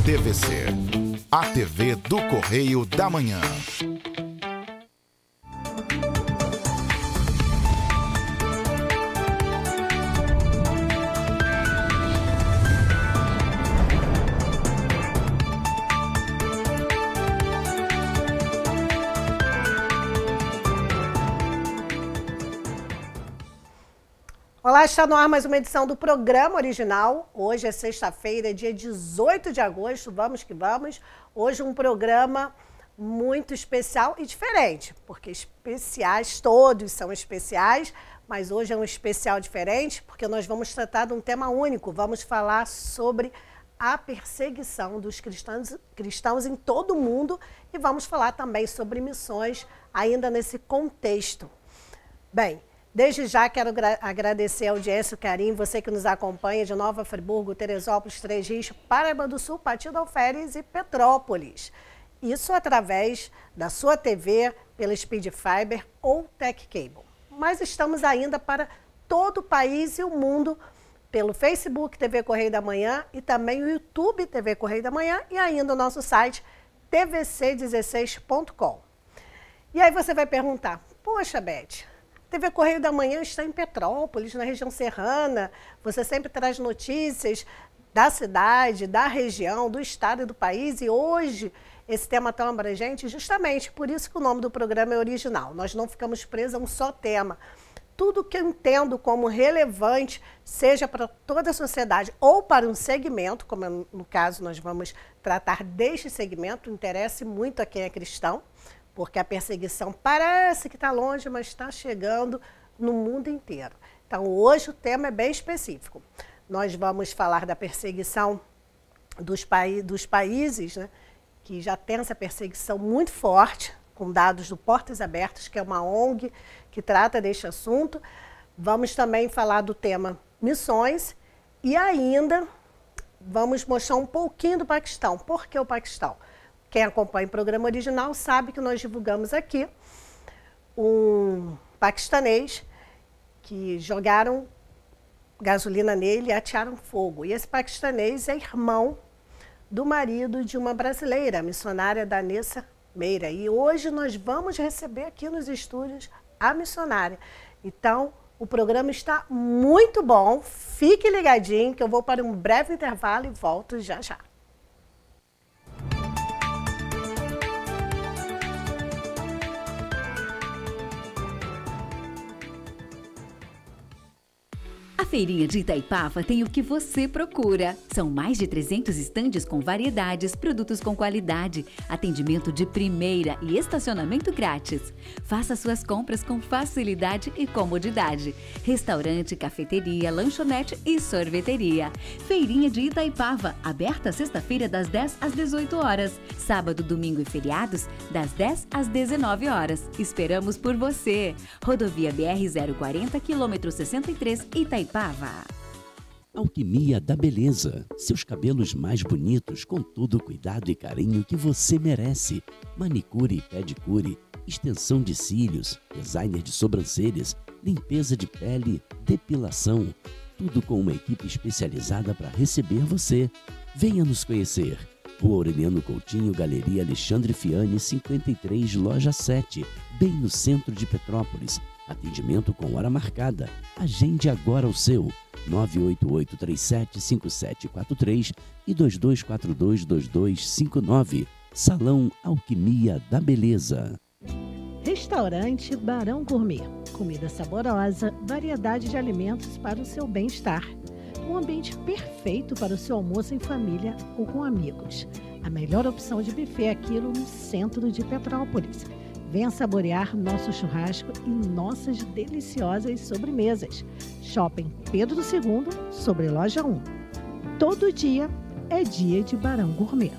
TVC, a TV do Correio da Manhã. Olá, está no ar mais uma edição do Programa Original. Hoje é sexta-feira, dia 18 de agosto, vamos que vamos. Hoje um programa muito especial e diferente, porque especiais, todos são especiais, mas hoje é um especial diferente, porque nós vamos tratar de um tema único. Vamos falar sobre a perseguição dos cristãos em todo o mundo e vamos falar também sobre missões ainda nesse contexto. Bem, desde já quero agradecer a audiência, o carinho, você que nos acompanha de Nova Friburgo, Teresópolis, Três Rios, Paraíba do Sul, Partido Alferes e Petrópolis. Isso através da sua TV, pela Speed Fiber ou Tech Cable. Mas estamos ainda para todo o país e o mundo pelo Facebook TV Correio da Manhã e também o YouTube TV Correio da Manhã e ainda o nosso site tvc16.com. E aí você vai perguntar, poxa, Beth, TV Correio da Manhã está em Petrópolis, na região serrana. Você sempre traz notícias da cidade, da região, do estado e do país. E hoje, esse tema tão abrangente, justamente por isso que o nome do programa é original. Nós não ficamos presos a um só tema. Tudo que eu entendo como relevante, seja para toda a sociedade ou para um segmento, como no caso nós vamos tratar deste segmento, interessa muito a quem é cristão, porque a perseguição parece que está longe, mas está chegando no mundo inteiro. Então, hoje o tema é bem específico. Nós vamos falar da perseguição dos países, né, que já tem essa perseguição muito forte, com dados do Portas Abertas, que é uma ONG que trata deste assunto. Vamos também falar do tema missões e ainda vamos mostrar um pouquinho do Paquistão. Por que o Paquistão? Quem acompanha o programa original sabe que nós divulgamos aqui um paquistanês que jogaram gasolina nele e atearam fogo. E esse paquistanês é irmão do marido de uma brasileira, a missionária Danessa Meira. E hoje nós vamos receber aqui nos estúdios a missionária. Então, o programa está muito bom. Fique ligadinho que eu vou para um breve intervalo e volto já já. A Feirinha de Itaipava tem o que você procura. São mais de 300 estandes com variedades, produtos com qualidade, atendimento de primeira e estacionamento grátis. Faça suas compras com facilidade e comodidade. Restaurante, cafeteria, lanchonete e sorveteria. Feirinha de Itaipava, aberta sexta-feira das 10 às 18 horas. Sábado, domingo e feriados, das 10 às 19 horas. Esperamos por você. Rodovia BR-040, quilômetro 63, Itaipava. Alquimia da Beleza. Seus cabelos mais bonitos com todo o cuidado e carinho que você merece. Manicure e pedicure, extensão de cílios, designer de sobrancelhas, limpeza de pele, depilação. Tudo com uma equipe especializada para receber você. Venha nos conhecer. Rua Aureliano Coutinho, Galeria Alexandre Fiani, 53, Loja 7, bem no centro de Petrópolis. Atendimento com hora marcada. Agende agora o seu 988375743 e 22422259. Salão Alquimia da Beleza. Restaurante Barão Gourmet. Comida saborosa, variedade de alimentos para o seu bem-estar. Um ambiente perfeito para o seu almoço em família ou com amigos. A melhor opção de buffet é aquilo no centro de Petrópolis. Venha saborear nosso churrasco e nossas deliciosas sobremesas. Shopping Pedro II, sobre Loja 1. Todo dia é dia de Barão Gourmet.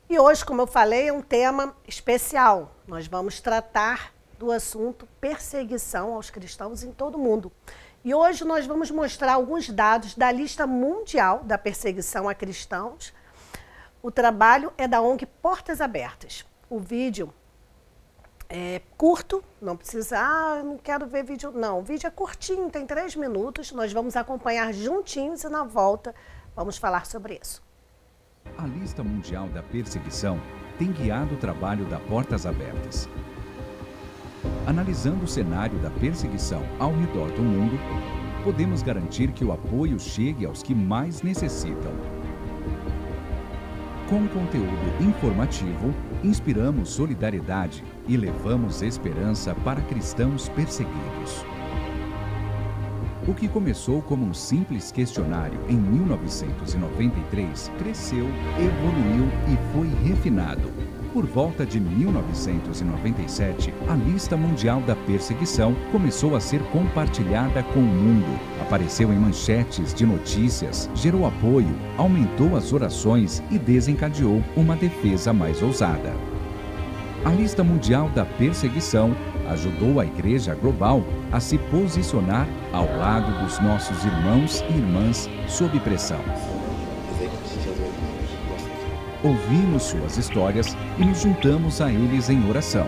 E hoje, como eu falei, é um tema especial. Nós vamos tratar do assunto perseguição aos cristãos em todo o mundo. E hoje nós vamos mostrar alguns dados da lista mundial da perseguição a cristãos. O trabalho é da ONG Portas Abertas. O vídeo é curto, não precisa, não quero ver vídeo, não. O vídeo é curtinho, tem 3 minutos, nós vamos acompanhar juntinhos e na volta vamos falar sobre isso. A lista mundial da perseguição tem guiado o trabalho da Portas Abertas. Analisando o cenário da perseguição ao redor do mundo, podemos garantir que o apoio chegue aos que mais necessitam. Com conteúdo informativo, inspiramos solidariedade e levamos esperança para cristãos perseguidos. O que começou como um simples questionário em 1993 cresceu, evoluiu e foi refinado. Por volta de 1997, a lista mundial da perseguição começou a ser compartilhada com o mundo. Apareceu em manchetes de notícias, gerou apoio, aumentou as orações e desencadeou uma defesa mais ousada. A lista mundial da perseguição ajudou a Igreja Global a se posicionar ao lado dos nossos irmãos e irmãs sob pressão. Ouvimos suas histórias e nos juntamos a eles em oração.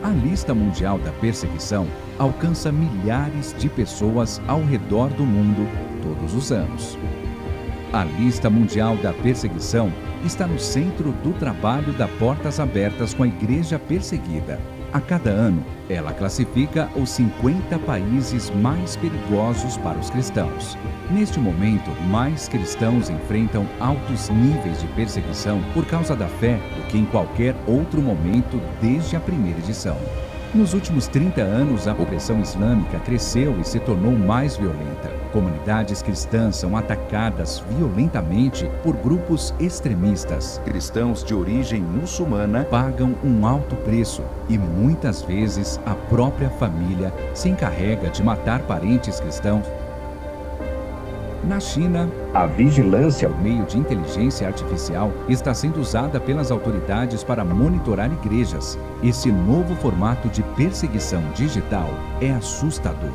A lista mundial da perseguição alcança milhares de pessoas ao redor do mundo todos os anos. A lista mundial da perseguição está no centro do trabalho da Portas Abertas com a Igreja Perseguida. A cada ano, ela classifica os 50 países mais perigosos para os cristãos. Neste momento, mais cristãos enfrentam altos níveis de perseguição por causa da fé do que em qualquer outro momento desde a primeira edição. Nos últimos 30 anos, a opressão islâmica cresceu e se tornou mais violenta. Comunidades cristãs são atacadas violentamente por grupos extremistas. Cristãos de origem muçulmana pagam um alto preço e muitas vezes a própria família se encarrega de matar parentes cristãos. Na China, a vigilância por meio de inteligência artificial está sendo usada pelas autoridades para monitorar igrejas. Esse novo formato de perseguição digital é assustador.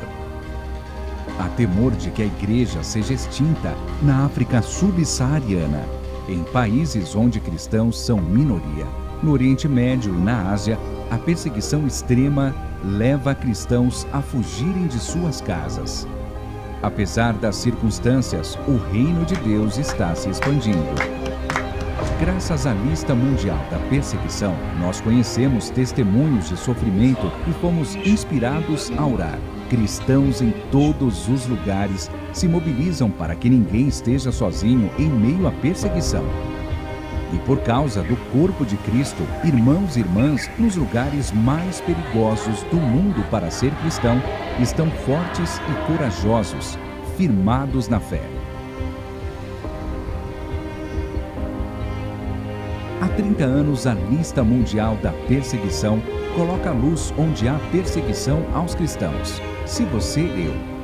Há temor de que a igreja seja extinta na África subsaariana, em países onde cristãos são minoria. No Oriente Médio e na Ásia, a perseguição extrema leva cristãos a fugirem de suas casas. Apesar das circunstâncias, o reino de Deus está se expandindo. Graças à lista mundial da perseguição, nós conhecemos testemunhos de sofrimento e fomos inspirados a orar. Cristãos em todos os lugares se mobilizam para que ninguém esteja sozinho em meio à perseguição. E por causa do corpo de Cristo, irmãos e irmãs nos lugares mais perigosos do mundo para ser cristão, estão fortes e corajosos, firmados na fé. Há 30 anos, a lista mundial da perseguição coloca a luz onde há perseguição aos cristãos. Se você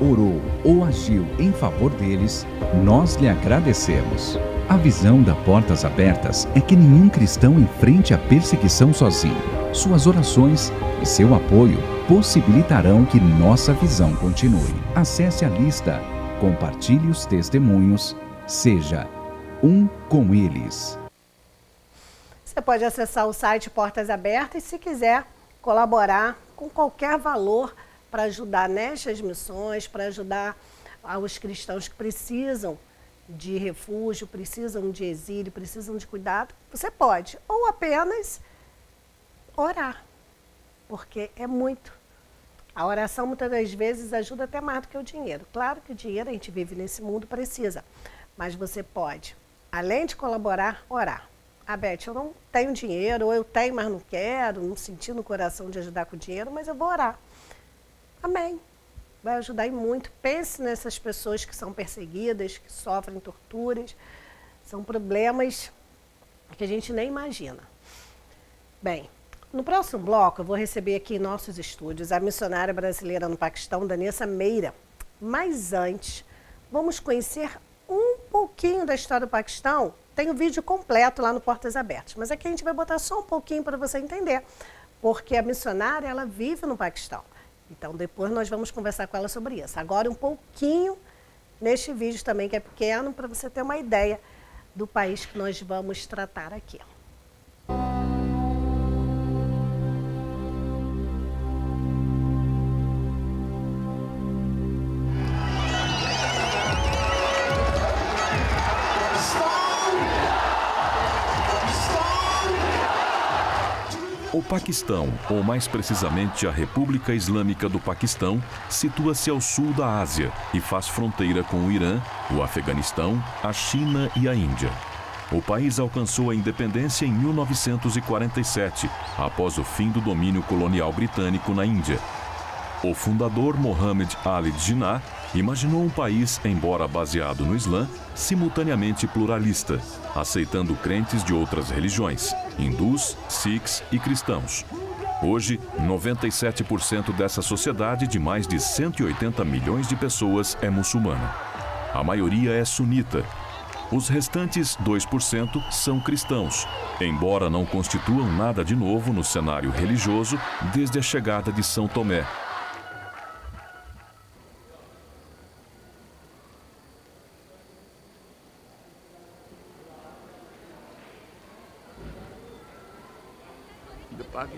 orou ou agiu em favor deles, nós lhe agradecemos. A visão da Portas Abertas é que nenhum cristão enfrente a perseguição sozinho. Suas orações e seu apoio possibilitarão que nossa visão continue. Acesse a lista, compartilhe os testemunhos, seja um com eles. Você pode acessar o site Portas Abertas se quiser colaborar com qualquer valor para ajudar nestas missões, para ajudar os cristãos que precisam de refúgio, precisam de exílio, precisam de cuidado. Você pode, ou apenas orar, porque é muito. A oração muitas das vezes ajuda até mais do que o dinheiro. Claro que o dinheiro, a gente vive nesse mundo, precisa, mas você pode, além de colaborar, orar. Beth, eu não tenho dinheiro, ou eu tenho, mas não quero, não senti no coração de ajudar com dinheiro, mas eu vou orar. Amém. Vai ajudar e muito. Pense nessas pessoas que são perseguidas, que sofrem torturas. São problemas que a gente nem imagina. Bem, no próximo bloco eu vou receber aqui em nossos estúdios a missionária brasileira no Paquistão, Danessa Meira. Mas antes, vamos conhecer um pouquinho da história do Paquistão. Tem o vídeo completo lá no Portas Abertas, mas aqui a gente vai botar só um pouquinho para você entender, porque a missionária, ela vive no Paquistão. Então, depois nós vamos conversar com ela sobre isso. Agora, um pouquinho neste vídeo também, que é pequeno, para você ter uma ideia do país que nós vamos tratar aqui. O Paquistão, ou mais precisamente a República Islâmica do Paquistão, situa-se ao sul da Ásia e faz fronteira com o Irã, o Afeganistão, a China e a Índia. O país alcançou a independência em 1947, após o fim do domínio colonial britânico na Índia. O fundador Mohammed Ali Jinnah imaginou um país, embora baseado no Islã, simultaneamente pluralista, aceitando crentes de outras religiões, hindus, sikhs e cristãos. Hoje, 97% dessa sociedade de mais de 180 milhões de pessoas é muçulmana. A maioria é sunita. Os restantes 2% são cristãos, embora não constituam nada de novo no cenário religioso desde a chegada de São Tomé.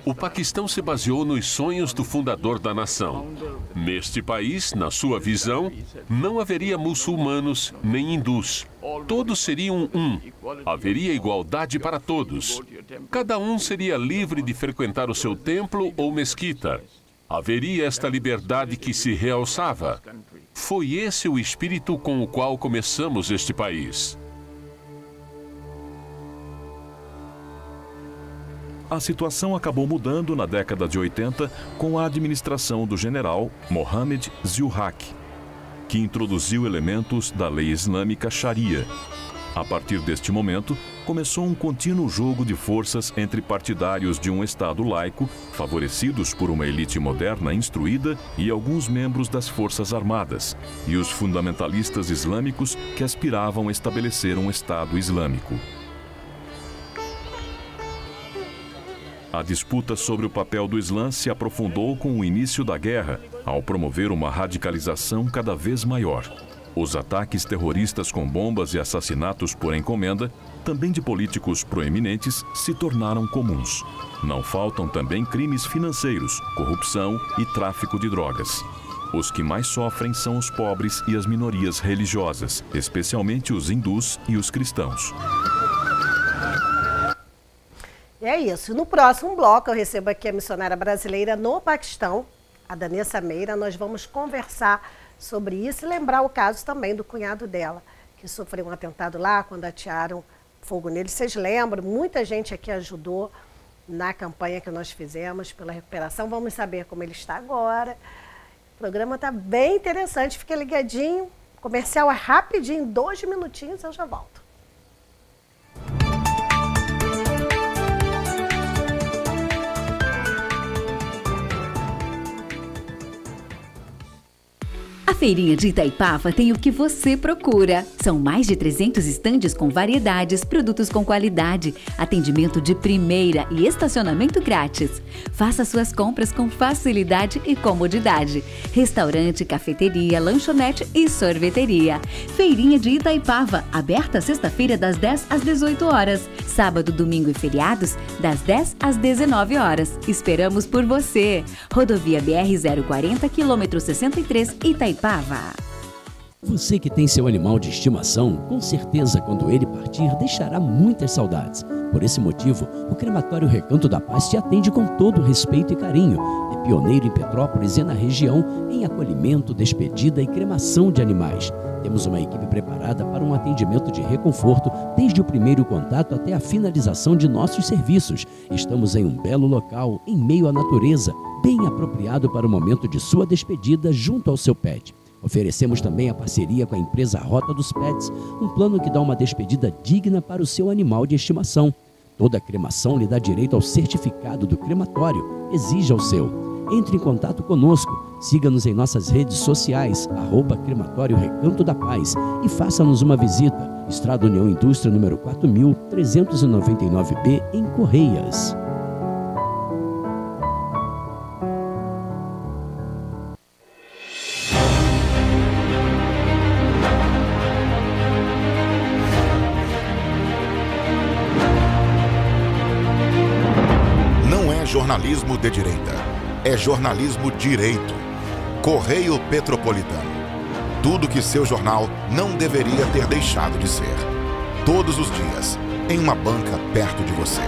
O Paquistão se baseou nos sonhos do fundador da nação. Neste país, na sua visão, não haveria muçulmanos nem hindus. Todos seriam um. Haveria igualdade para todos. Cada um seria livre de frequentar o seu templo ou mesquita. Haveria esta liberdade que se realçava. Foi esse o espírito com o qual começamos este país. A situação acabou mudando na década de 80 com a administração do general Mohammed Zia-ul-Haq, que introduziu elementos da lei islâmica Sharia. A partir deste momento, começou um contínuo jogo de forças entre partidários de um Estado laico, favorecidos por uma elite moderna instruída, e alguns membros das Forças Armadas, e os fundamentalistas islâmicos que aspiravam a estabelecer um Estado islâmico. A disputa sobre o papel do Islã se aprofundou com o início da guerra, ao promover uma radicalização cada vez maior. Os ataques terroristas com bombas e assassinatos por encomenda, também de políticos proeminentes, se tornaram comuns. Não faltam também crimes financeiros, corrupção e tráfico de drogas. Os que mais sofrem são os pobres e as minorias religiosas, especialmente os hindus e os cristãos. E é isso. No próximo bloco, eu recebo aqui a missionária brasileira no Paquistão, a Danessa Meira. Nós vamos conversar sobre isso e lembrar o caso também do cunhado dela, que sofreu um atentado lá quando atearam fogo nele. Vocês lembram? Muita gente aqui ajudou na campanha que nós fizemos pela recuperação. Vamos saber como ele está agora. O programa está bem interessante. Fique ligadinho. O comercial é rapidinho, 2 minutinhos, eu já volto. A Feirinha de Itaipava tem o que você procura. São mais de 300 estandes com variedades, produtos com qualidade, atendimento de primeira e estacionamento grátis. Faça suas compras com facilidade e comodidade. Restaurante, cafeteria, lanchonete e sorveteria. Feirinha de Itaipava, aberta sexta-feira das 10 às 18 horas. Sábado, domingo e feriados, das 10 às 19 horas. Esperamos por você. Rodovia BR-040, quilômetro 63, Itaipava. Você que tem seu animal de estimação, com certeza quando ele partir deixará muitas saudades. Por esse motivo, o Crematório Recanto da Paz te atende com todo respeito e carinho. É pioneiro em Petrópolis e na região em acolhimento, despedida e cremação de animais. Temos uma equipe preparada para um atendimento de reconforto desde o primeiro contato até a finalização de nossos serviços. Estamos em um belo local, em meio à natureza, bem apropriado para o momento de sua despedida junto ao seu pet. Oferecemos também a parceria com a empresa Rota dos Pets, um plano que dá uma despedida digna para o seu animal de estimação. Toda cremação lhe dá direito ao certificado do crematório. Exija o seu. Entre em contato conosco, siga-nos em nossas redes sociais, @Crematório Recanto da Paz, e faça-nos uma visita. Estrada União Indústria, número 4399B, em Correias. jornalismo de direita. É jornalismo direito. Correio Petropolitano. Tudo que seu jornal não deveria ter deixado de ser. Todos os dias, em uma banca perto de você.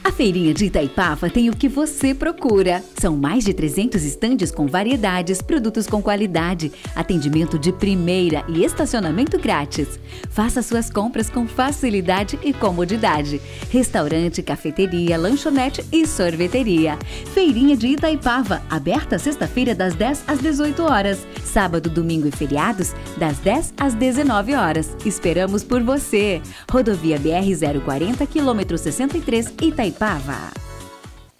A Feirinha de Itaipava tem o que você procura. São mais de 300 estandes com variedades, produtos com qualidade, atendimento de primeira e estacionamento grátis. Faça suas compras com facilidade e comodidade. Restaurante, cafeteria, lanchonete e sorveteria. Feirinha de Itaipava, aberta sexta-feira das 10 às 18 horas. Sábado, domingo e feriados, das 10 às 19 horas. Esperamos por você. Rodovia BR-040, quilômetro 63, Itaipava.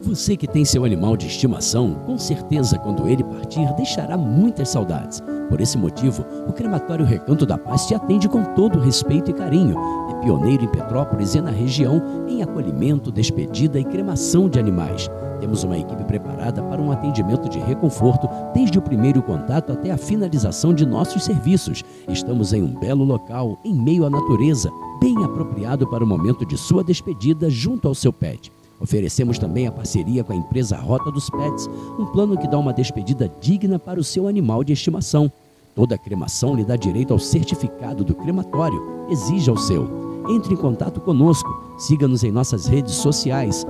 Você que tem seu animal de estimação, com certeza quando ele partir deixará muitas saudades. Por esse motivo, o Crematório Recanto da Paz te atende com todo respeito e carinho. É pioneiro em Petrópolis e na região em acolhimento, despedida e cremação de animais. Temos uma equipe preparada para um atendimento de reconforto desde o primeiro contato até a finalização de nossos serviços. Estamos em um belo local, em meio à natureza, bem apropriado para o momento de sua despedida junto ao seu pet. Oferecemos também a parceria com a empresa Rota dos Pets, um plano que dá uma despedida digna para o seu animal de estimação. Toda cremação lhe dá direito ao certificado do crematório. Exija o seu. Entre em contato conosco, siga-nos em nossas redes sociais,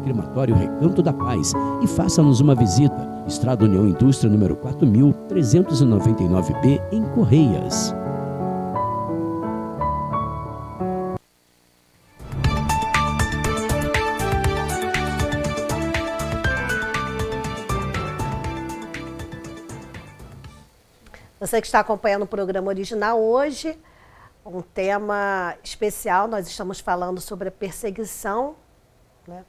@Crematório Recanto da Paz e faça-nos uma visita. Estrada União Indústria, número 4399B, em Correias. Você que está acompanhando o programa original hoje, um tema especial, nós estamos falando sobre a perseguição, né,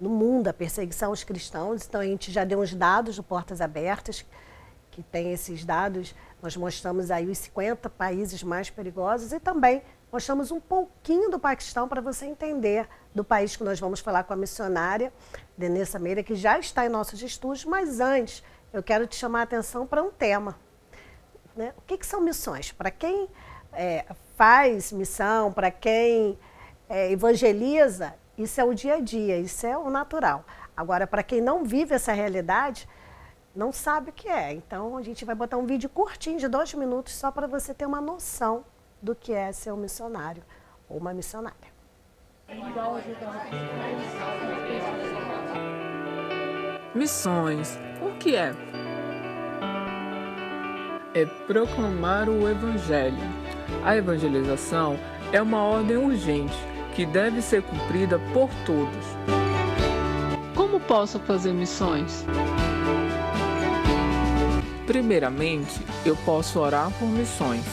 no mundo, a perseguição aos cristãos. Então, a gente já deu uns dados do Portas Abertas, que tem esses dados, nós mostramos aí os 50 países mais perigosos e também mostramos um pouquinho do Paquistão para você entender do país que nós vamos falar com a missionária Denessa Meira, que já está em nossos estúdios, mas antes eu quero te chamar a atenção para um tema. Né? O que são missões? Para quem faz missão, para quem evangeliza, isso é o dia a dia, isso é o natural. Agora, para quem não vive essa realidade, não sabe o que é. Então, a gente vai botar um vídeo curtinho de 2 minutos só para você ter uma noção do que é ser um missionário ou uma missionária. Missões, o que é? É proclamar o Evangelho. A evangelização é uma ordem urgente que deve ser cumprida por todos. Como posso fazer missões? Primeiramente, eu posso orar por missões.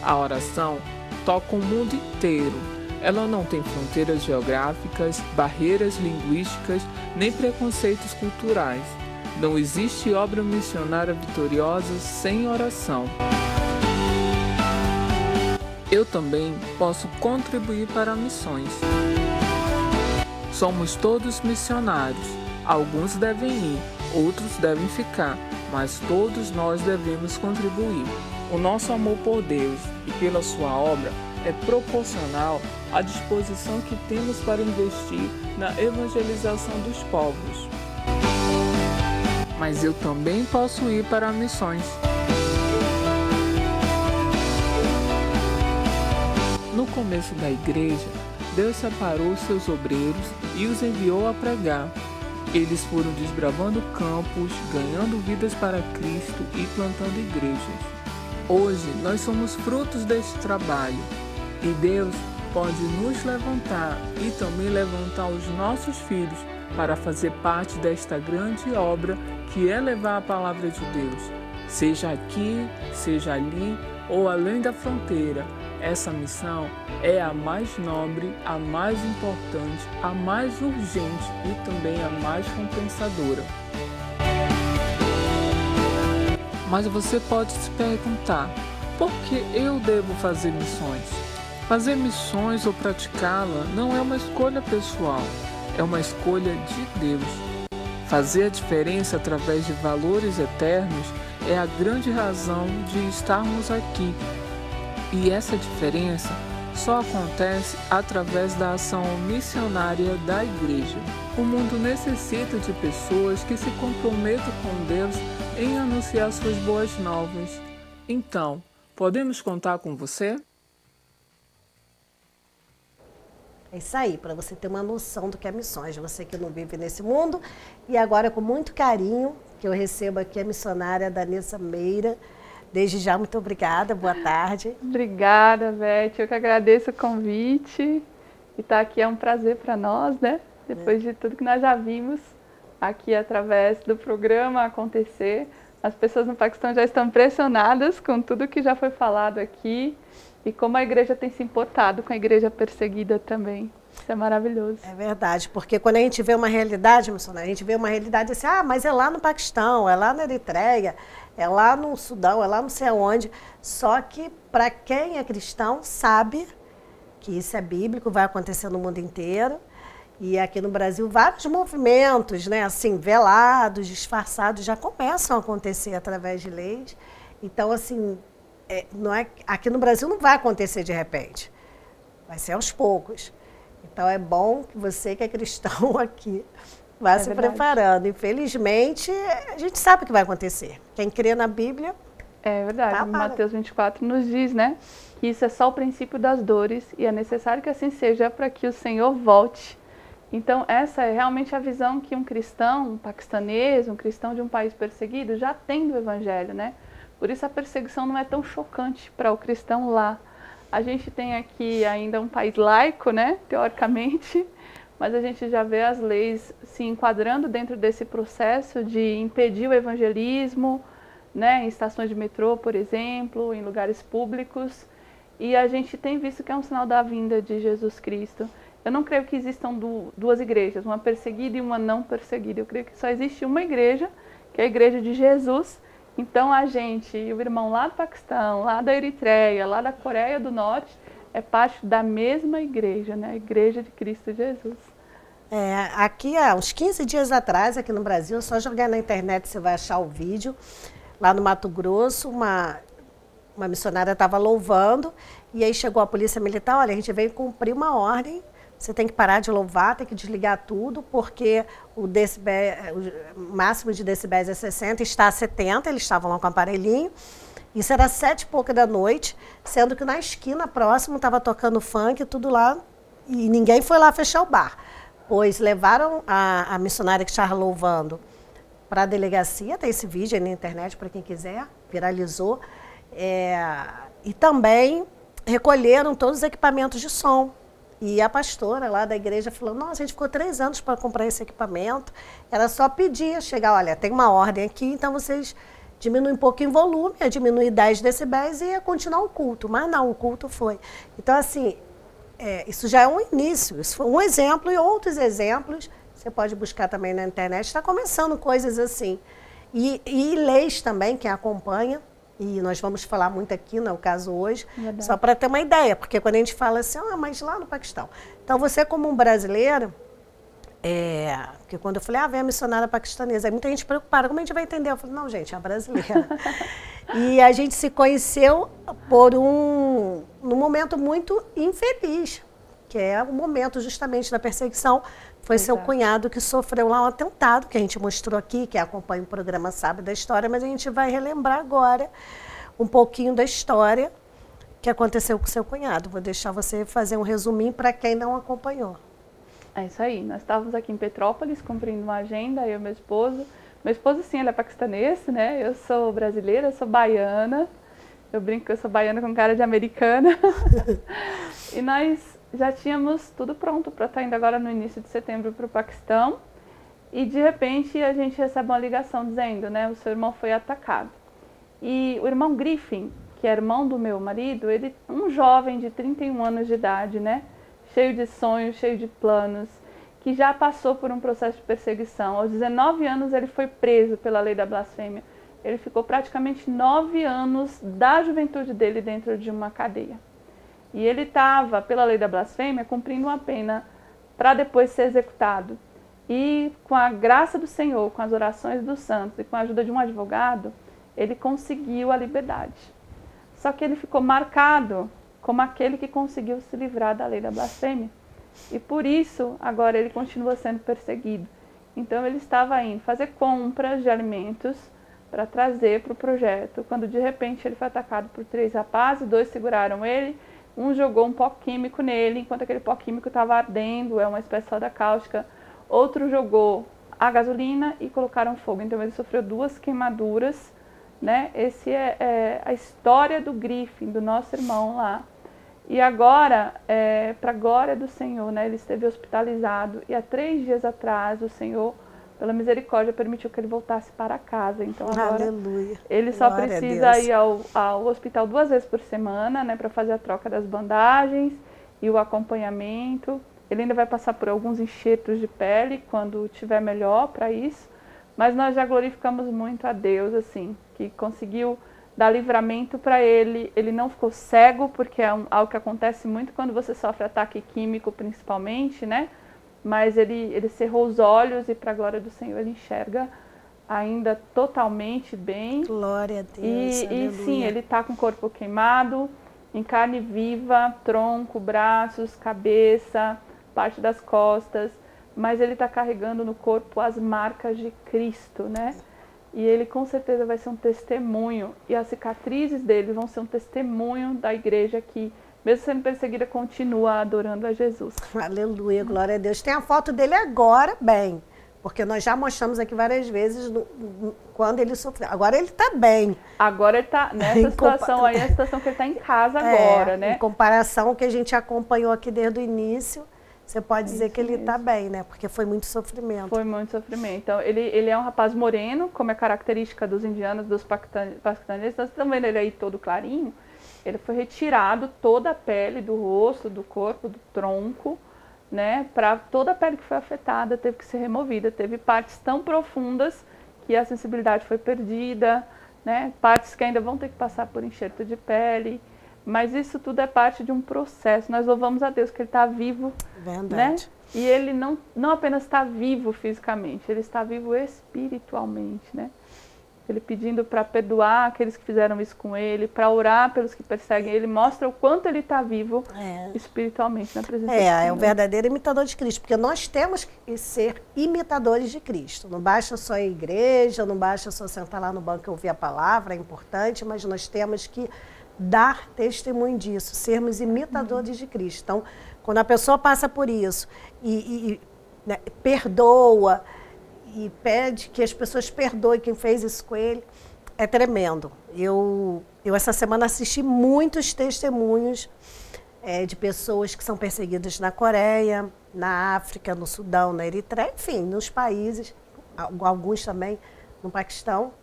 A oração toca o mundo inteiro. Ela não tem fronteiras geográficas, barreiras linguísticas, nem preconceitos culturais. Não existe obra missionária vitoriosa sem oração. Eu também posso contribuir para missões. Somos todos missionários. Alguns devem ir, outros devem ficar, mas todos nós devemos contribuir. O nosso amor por Deus e pela sua obra é proporcional à disposição que temos para investir na evangelização dos povos. Mas eu também posso ir para missões. No começo da igreja, Deus separou os seus obreiros e os enviou a pregar. Eles foram desbravando campos, ganhando vidas para Cristo e plantando igrejas. Hoje, nós somos frutos deste trabalho e Deus pode nos levantar e também levantar os nossos filhos para fazer parte desta grande obra que é levar a palavra de Deus, seja aqui, seja ali ou além da fronteira. Essa missão é a mais nobre, a mais importante, a mais urgente e também a mais compensadora. Mas você pode se perguntar, por que eu devo fazer missões? Fazer missões ou praticá-la não é uma escolha pessoal, é uma escolha de Deus. Fazer a diferença através de valores eternos é a grande razão de estarmos aqui. E essa diferença só acontece através da ação missionária da Igreja. O mundo necessita de pessoas que se comprometam com Deus em anunciar suas boas novas. Então, podemos contar com você? É isso aí, para você ter uma noção do que é missões, você que não vive nesse mundo. E agora, com muito carinho, que eu recebo aqui a missionária Danessa Meira. Desde já, muito obrigada, boa tarde. Obrigada, Beth, eu que agradeço o convite. E estar aqui é um prazer para nós, né? Depois de tudo que nós já vimos aqui através do programa acontecer. As pessoas no Paquistão já estão impressionadas com tudo que já foi falado aqui. E como a igreja tem se importado com a igreja perseguida também. Isso é maravilhoso. É verdade, porque quando a gente vê uma realidade, missionária, a gente vê uma realidade assim, mas é lá no Paquistão, é lá na Eritreia, é lá no Sudão, é lá não sei aonde. Só que para quem é cristão sabe que isso é bíblico, vai acontecer no mundo inteiro. E aqui no Brasil vários movimentos, né, assim, velados, disfarçados, já começam a acontecer através de leis. Então, assim, aqui no Brasil não vai acontecer de repente, vai ser aos poucos. Então é bom que você que é cristão aqui vá se preparando. Infelizmente, a gente sabe o que vai acontecer. Quem crê na Bíblia... É verdade, Mateus 24 nos diz, né, que isso é só o princípio das dores e é necessário que assim seja para que o Senhor volte. Então essa é realmente a visão que um cristão, um paquistanês, um cristão de um país perseguido já tem do Evangelho, né? Por isso a perseguição não é tão chocante para o cristão lá. A gente tem aqui ainda um país laico, né, teoricamente, mas a gente já vê as leis se enquadrando dentro desse processo de impedir o evangelismo, né, em estações de metrô, por exemplo, em lugares públicos. E a gente tem visto que é um sinal da vinda de Jesus Cristo. Eu não creio que existam duas igrejas, uma perseguida e uma não perseguida. Eu creio que só existe uma igreja, que é a igreja de Jesus. Então a gente, o irmão lá do Paquistão, lá da Eritreia, lá da Coreia do Norte, é parte da mesma igreja, né? A Igreja de Cristo Jesus. Aqui há uns 15 dias atrás, aqui no Brasil, só jogar na internet você vai achar o vídeo. Lá no Mato Grosso, uma missionária estava louvando e aí chegou a polícia militar, olha, a gente veio cumprir uma ordem, você tem que parar de louvar, tem que desligar tudo, porque o máximo de decibéis é 60, está a 70, eles estavam lá com o aparelhinho. Isso era 7 e pouca da noite, sendo que na esquina próximo estava tocando funk, tudo lá, e ninguém foi lá fechar o bar. Pois levaram a missionária que estava louvando para a delegacia, tem esse vídeo aí na internet para quem quiser, viralizou, e também recolheram todos os equipamentos de som. E a pastora lá da igreja falou, nossa, a gente ficou 3 anos para comprar esse equipamento, era só pedir, chegar, olha, tem uma ordem aqui, então vocês diminuem um pouquinho o volume, ia diminuir 10 decibéis e ia continuar o culto, mas não, o culto foi. Então, assim, isso já é um início, isso foi um exemplo e outros exemplos, você pode buscar também na internet, está começando coisas assim. E leis também, que acompanha, e nós vamos falar muito aqui, não é o caso hoje, só para ter uma ideia, porque quando a gente fala assim, mas lá no Paquistão. Então, você como um brasileiro, porque quando eu falei, vem a missionária paquistanesa, aí muita gente preocupada, como a gente vai entender? Eu falei, não, gente, é a brasileira. E a gente se conheceu num momento muito infeliz, que é o momento justamente da perseguição. Foi seu cunhado que sofreu lá um atentado, que a gente mostrou aqui, que acompanha o programa sabe da história, mas a gente vai relembrar agora um pouquinho da história que aconteceu com seu cunhado. Vou deixar você fazer um resuminho para quem não acompanhou. É isso aí, nós estávamos aqui em Petrópolis cumprindo uma agenda, eu e meu esposo. Meu esposo, sim, ele é paquistanês, né? Eu sou brasileira, eu sou baiana. Eu brinco que eu sou baiana com cara de americana. E nós já tínhamos tudo pronto para estar indo agora no início de setembro para o Paquistão. E de repente a gente recebe uma ligação dizendo, né, o seu irmão foi atacado. E o irmão Griffin, que é irmão do meu marido, ele um jovem de 31 anos de idade, né, cheio de sonhos, cheio de planos, que já passou por um processo de perseguição. Aos 19 anos ele foi preso pela lei da blasfêmia. Ele ficou praticamente 9 anos da juventude dele dentro de uma cadeia. E ele estava, pela lei da blasfêmia, cumprindo uma pena para depois ser executado. E com a graça do Senhor, com as orações dos santos e com a ajuda de um advogado, ele conseguiu a liberdade. Só que ele ficou marcado como aquele que conseguiu se livrar da lei da blasfêmia. E por isso, agora ele continua sendo perseguido. Então ele estava indo fazer compras de alimentos para trazer para o projeto, quando de repente ele foi atacado por 3 rapazes, 2 seguraram ele, um jogou um pó químico nele, enquanto aquele pó químico estava ardendo, é uma espécie de soda cáustica, outro jogou a gasolina e colocaram fogo. Então ele sofreu 2 queimaduras, né? Esse é a história do Griffin, do nosso irmão lá. E agora, para a glória do Senhor, né? Ele esteve hospitalizado e há 3 dias atrás o Senhor, pela misericórdia, permitiu que ele voltasse para casa. Então agora Aleluia. Ele só Glória precisa ir ao hospital 2 vezes por semana, né? Para fazer a troca das bandagens e o acompanhamento. Ele ainda vai passar por alguns enxertos de pele quando estiver melhor para isso. Mas nós já glorificamos muito a Deus, assim, que conseguiu dar livramento para ele. Ele não ficou cego, porque é algo que acontece muito quando você sofre ataque químico, principalmente, né? Mas ele cerrou os olhos e, para a glória do Senhor, ele enxerga ainda totalmente bem. Glória a Deus, e sim, ele está com o corpo queimado, em carne viva, tronco, braços, cabeça, parte das costas, mas ele está carregando no corpo as marcas de Cristo, né? E ele com certeza vai ser um testemunho, e as cicatrizes dele vão ser um testemunho da igreja que, mesmo sendo perseguida, continua adorando a Jesus. Aleluia, glória a Deus. Tem a foto dele agora, bem, porque nós já mostramos aqui várias vezes quando ele sofreu. Agora ele está bem. Agora ele está nessa situação aí, a situação que ele está em casa agora, né? Em comparação ao que a gente acompanhou aqui desde o início, você pode dizer que ele está bem, né? Porque foi muito sofrimento. Foi muito sofrimento. Então, ele é um rapaz moreno, como é característica dos indianos, dos paquistaneses. Nós estamos vendo ele aí todo clarinho. Ele foi retirado toda a pele do rosto, do corpo, do tronco, né? Para toda a pele que foi afetada teve que ser removida. Teve partes tão profundas que a sensibilidade foi perdida, né? Partes que ainda vão ter que passar por enxerto de pele. Mas isso tudo é parte de um processo. Nós louvamos a Deus que ele está vivo, verdade, né? E ele não apenas está vivo fisicamente, ele está vivo espiritualmente, né? Ele pedindo para perdoar aqueles que fizeram isso com ele, para orar pelos que perseguem ele, mostra o quanto ele está vivo espiritualmente na presença do Senhor. É o verdadeiro imitador de Cristo, porque nós temos que ser imitadores de Cristo. Não basta só a igreja, não basta só sentar lá no banco e ouvir a palavra, é importante, mas nós temos que dar testemunho disso, sermos imitadores de Cristo. Então, quando a pessoa passa por isso né, perdoa e pede que as pessoas perdoem quem fez isso com ele, é tremendo. Eu essa semana assisti muitos testemunhos de pessoas que são perseguidas na Coreia, na África, no Sudão, na Eritreia, enfim, nos países, alguns também no Paquistão.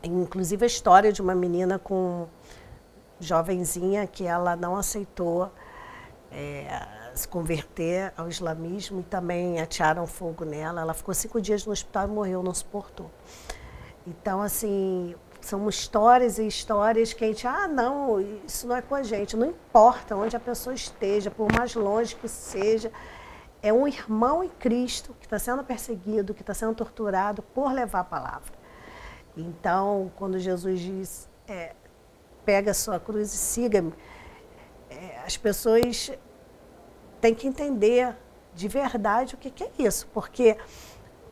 Inclusive a história de uma menina jovenzinha que ela não aceitou se converter ao islamismo e também atearam fogo nela. Ela ficou 5 dias no hospital e morreu, não suportou. Então, assim, são histórias e histórias que a gente, não, isso não é com a gente. Não importa onde a pessoa esteja, por mais longe que seja, é um irmão em Cristo que está sendo perseguido, que está sendo torturado por levar a palavra. Então, quando Jesus diz, pega a sua cruz e siga-me, as pessoas têm que entender de verdade o que é isso, porque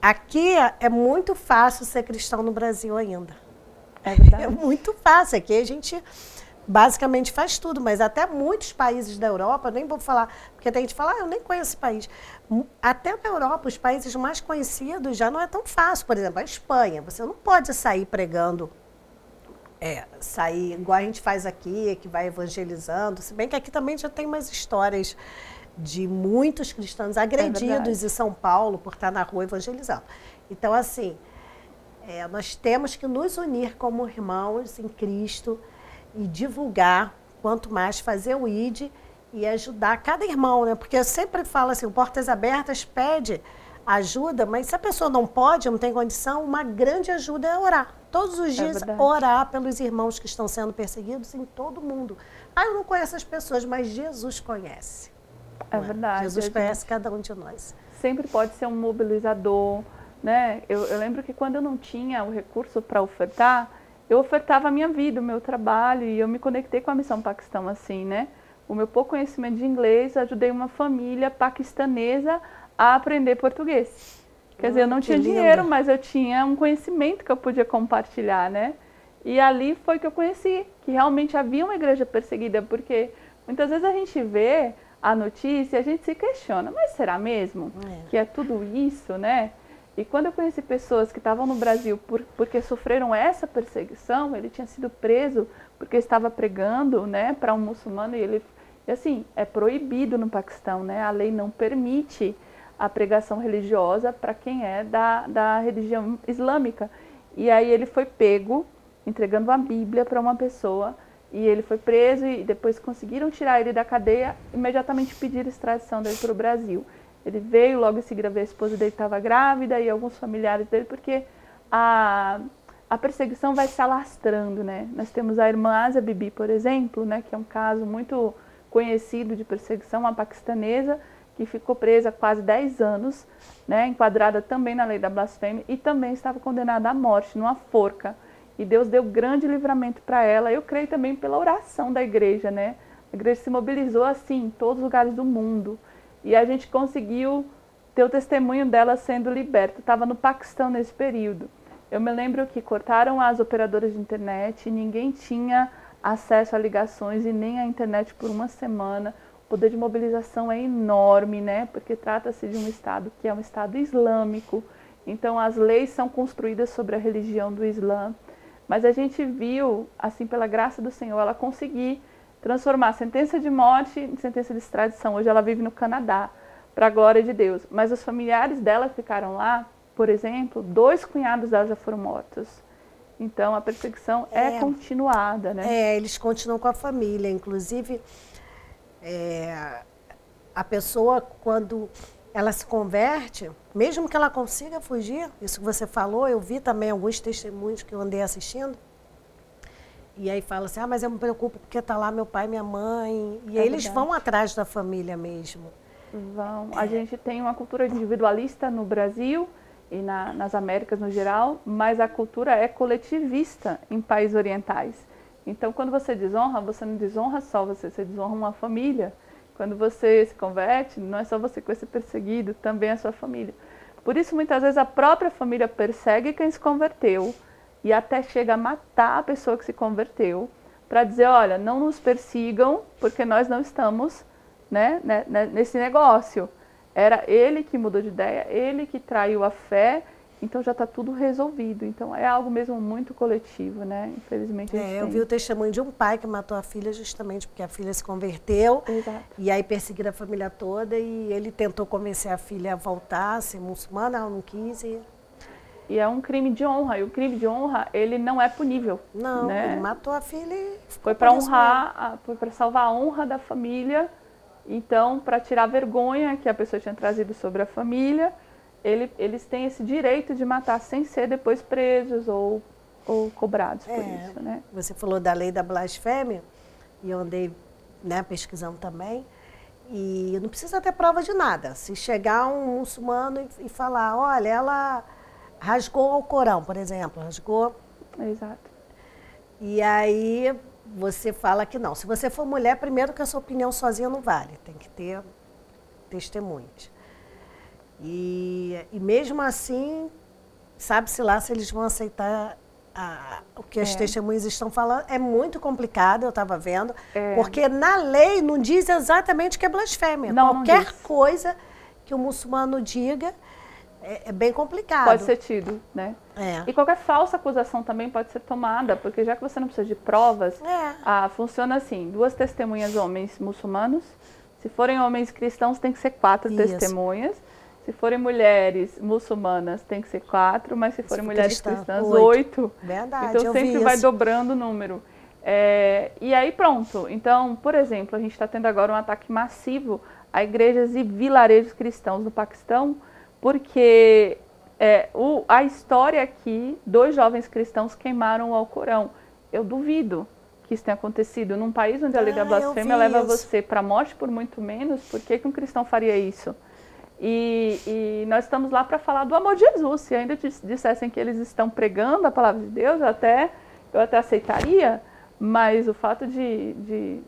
aqui é muito fácil ser cristão no Brasil ainda. É verdade. É muito fácil, aqui a gente basicamente faz tudo, mas até muitos países da Europa, nem vou falar, porque tem gente que fala, eu nem conheço esse país. Até na Europa, os países mais conhecidos já não é tão fácil. Por exemplo, a Espanha, você não pode sair pregando, sair igual a gente faz aqui, que vai evangelizando, se bem que aqui também já tem umas histórias de muitos cristãos agredidos em São Paulo por estar na rua evangelizando. Então, assim, nós temos que nos unir como irmãos em Cristo e divulgar, quanto mais fazer o ID e ajudar cada irmão, né? Porque eu sempre falo assim, o Portas Abertas pede ajuda, mas se a pessoa não pode, não tem condição, uma grande ajuda é orar. Todos os dias orar pelos irmãos que estão sendo perseguidos em todo o mundo. Eu não conheço as pessoas, mas Jesus conhece. É verdade. Jesus conhece cada um de nós. Sempre pode ser um mobilizador, né? Eu lembro que quando eu não tinha o recurso para ofertar, eu ofertava a minha vida, o meu trabalho, e eu me conectei com a Missão Paquistão assim, né? o meu pouco conhecimento de inglês, ajudei uma família paquistanesa a aprender português. Quer dizer, eu não tinha dinheiro, mas eu tinha um conhecimento que eu podia compartilhar, né? E ali foi que eu conheci, que realmente havia uma igreja perseguida, porque muitas vezes a gente vê a notícia e a gente se questiona, mas será mesmo que é tudo isso, né? E quando eu conheci pessoas que estavam no Brasil porque sofreram essa perseguição, ele tinha sido preso porque estava pregando, né, para um muçulmano, e assim, é proibido no Paquistão, né? A lei não permite a pregação religiosa para quem é da religião islâmica. E aí ele foi pego entregando a Bíblia para uma pessoa, e ele foi preso e depois conseguiram tirar ele da cadeia, imediatamente pediram extradição dele para o Brasil. Ele veio, logo em seguida a esposa dele estava grávida e alguns familiares dele, porque a perseguição vai se alastrando, né? Nós temos a irmã Asia Bibi, por exemplo, né, que é um caso muito conhecido de perseguição, uma paquistanesa que ficou presa quase 10 anos, né, enquadrada também na lei da blasfêmia, e também estava condenada à morte, numa forca. E Deus deu grande livramento para ela. Eu creio também pela oração da igreja, né? A igreja se mobilizou assim em todos os lugares do mundo. E a gente conseguiu ter o testemunho dela sendo liberta. Estava no Paquistão nesse período. Eu me lembro que cortaram as operadoras de internet, ninguém tinha acesso a ligações e nem à internet por uma semana. O poder de mobilização é enorme, né? Porque trata-se de um estado que é um estado islâmico. Então as leis são construídas sobre a religião do Islã. Mas a gente viu, assim, pela graça do Senhor, ela conseguir transformar a sentença de morte em sentença de extradição. Hoje ela vive no Canadá, para a glória de Deus. Mas os familiares dela ficaram lá, por exemplo, 2 cunhados dela já foram mortos. Então a perseguição é continuada, né? Eles continuam com a família. Inclusive, a pessoa, quando ela se converte, mesmo que ela consiga fugir, isso que você falou, eu vi também alguns testemunhos que eu andei assistindo, e aí fala assim, mas eu me preocupo porque está lá meu pai e minha mãe, e eles vão atrás da família mesmo. Vão. A gente tem uma cultura individualista no Brasil e nas Américas no geral, mas a cultura é coletivista em países orientais. Então, quando você desonra, você não desonra só você desonra uma família. Quando você se converte, não é só você que vai ser perseguido, também a sua família. Por isso, muitas vezes, a própria família persegue quem se converteu e até chega a matar a pessoa que se converteu para dizer, olha, não nos persigam porque nós não estamos, né, nesse negócio. Era ele que mudou de ideia, ele que traiu a fé, então já está tudo resolvido. Então é algo mesmo muito coletivo, né? Infelizmente a gente eu vi o testemunho de um pai que matou a filha justamente porque a filha se converteu. Exato. E aí perseguiram a família toda e ele tentou convencer a filha a voltar, a ser muçulmana, ela não quis. E é um crime de honra, e o crime de honra, ele não é punível. Não, né? ele matou a filha e foi para honrar, foi para salvar a honra da família, então para tirar a vergonha que a pessoa tinha trazido sobre a família. Eles têm esse direito de matar sem ser depois presos ou cobrados por isso, né? Você falou da lei da blasfêmia, e eu andei, né, pesquisando também, e não precisa ter prova de nada. Se chegar um muçulmano e falar, olha, ela rasgou o Corão, por exemplo, rasgou... Exato. E aí você fala que não. Se você for mulher, primeiro que a sua opinião sozinha não vale, tem que ter testemunhas. E mesmo assim, sabe-se lá se eles vão aceitar o que as testemunhas estão falando. É muito complicado, eu estava vendo, porque na lei não diz exatamente o que é blasfêmia. Qualquer coisa que o muçulmano diga é bem complicado. Pode ser tido, né? E qualquer falsa acusação também pode ser tomada, porque já que você não precisa de provas, funciona assim, 2 testemunhas homens muçulmanos, se forem homens cristãos tem que ser 4 testemunhas. Se forem mulheres muçulmanas, tem que ser 4, mas se forem mulheres cristãs, 8. Verdade, então sempre vai dobrando o número. E aí pronto. Então, por exemplo, a gente está tendo agora um ataque massivo a igrejas e vilarejos cristãos no Paquistão, porque a história aqui, 2 jovens cristãos queimaram o Alcorão. Eu duvido que isso tenha acontecido. Num país onde a lei da blasfêmia leva você para a morte por muito menos, por que um cristão faria isso? E nós estamos lá para falar do amor de Jesus. Se ainda dissessem que eles estão pregando a palavra de Deus, eu até aceitaria, Mas o fato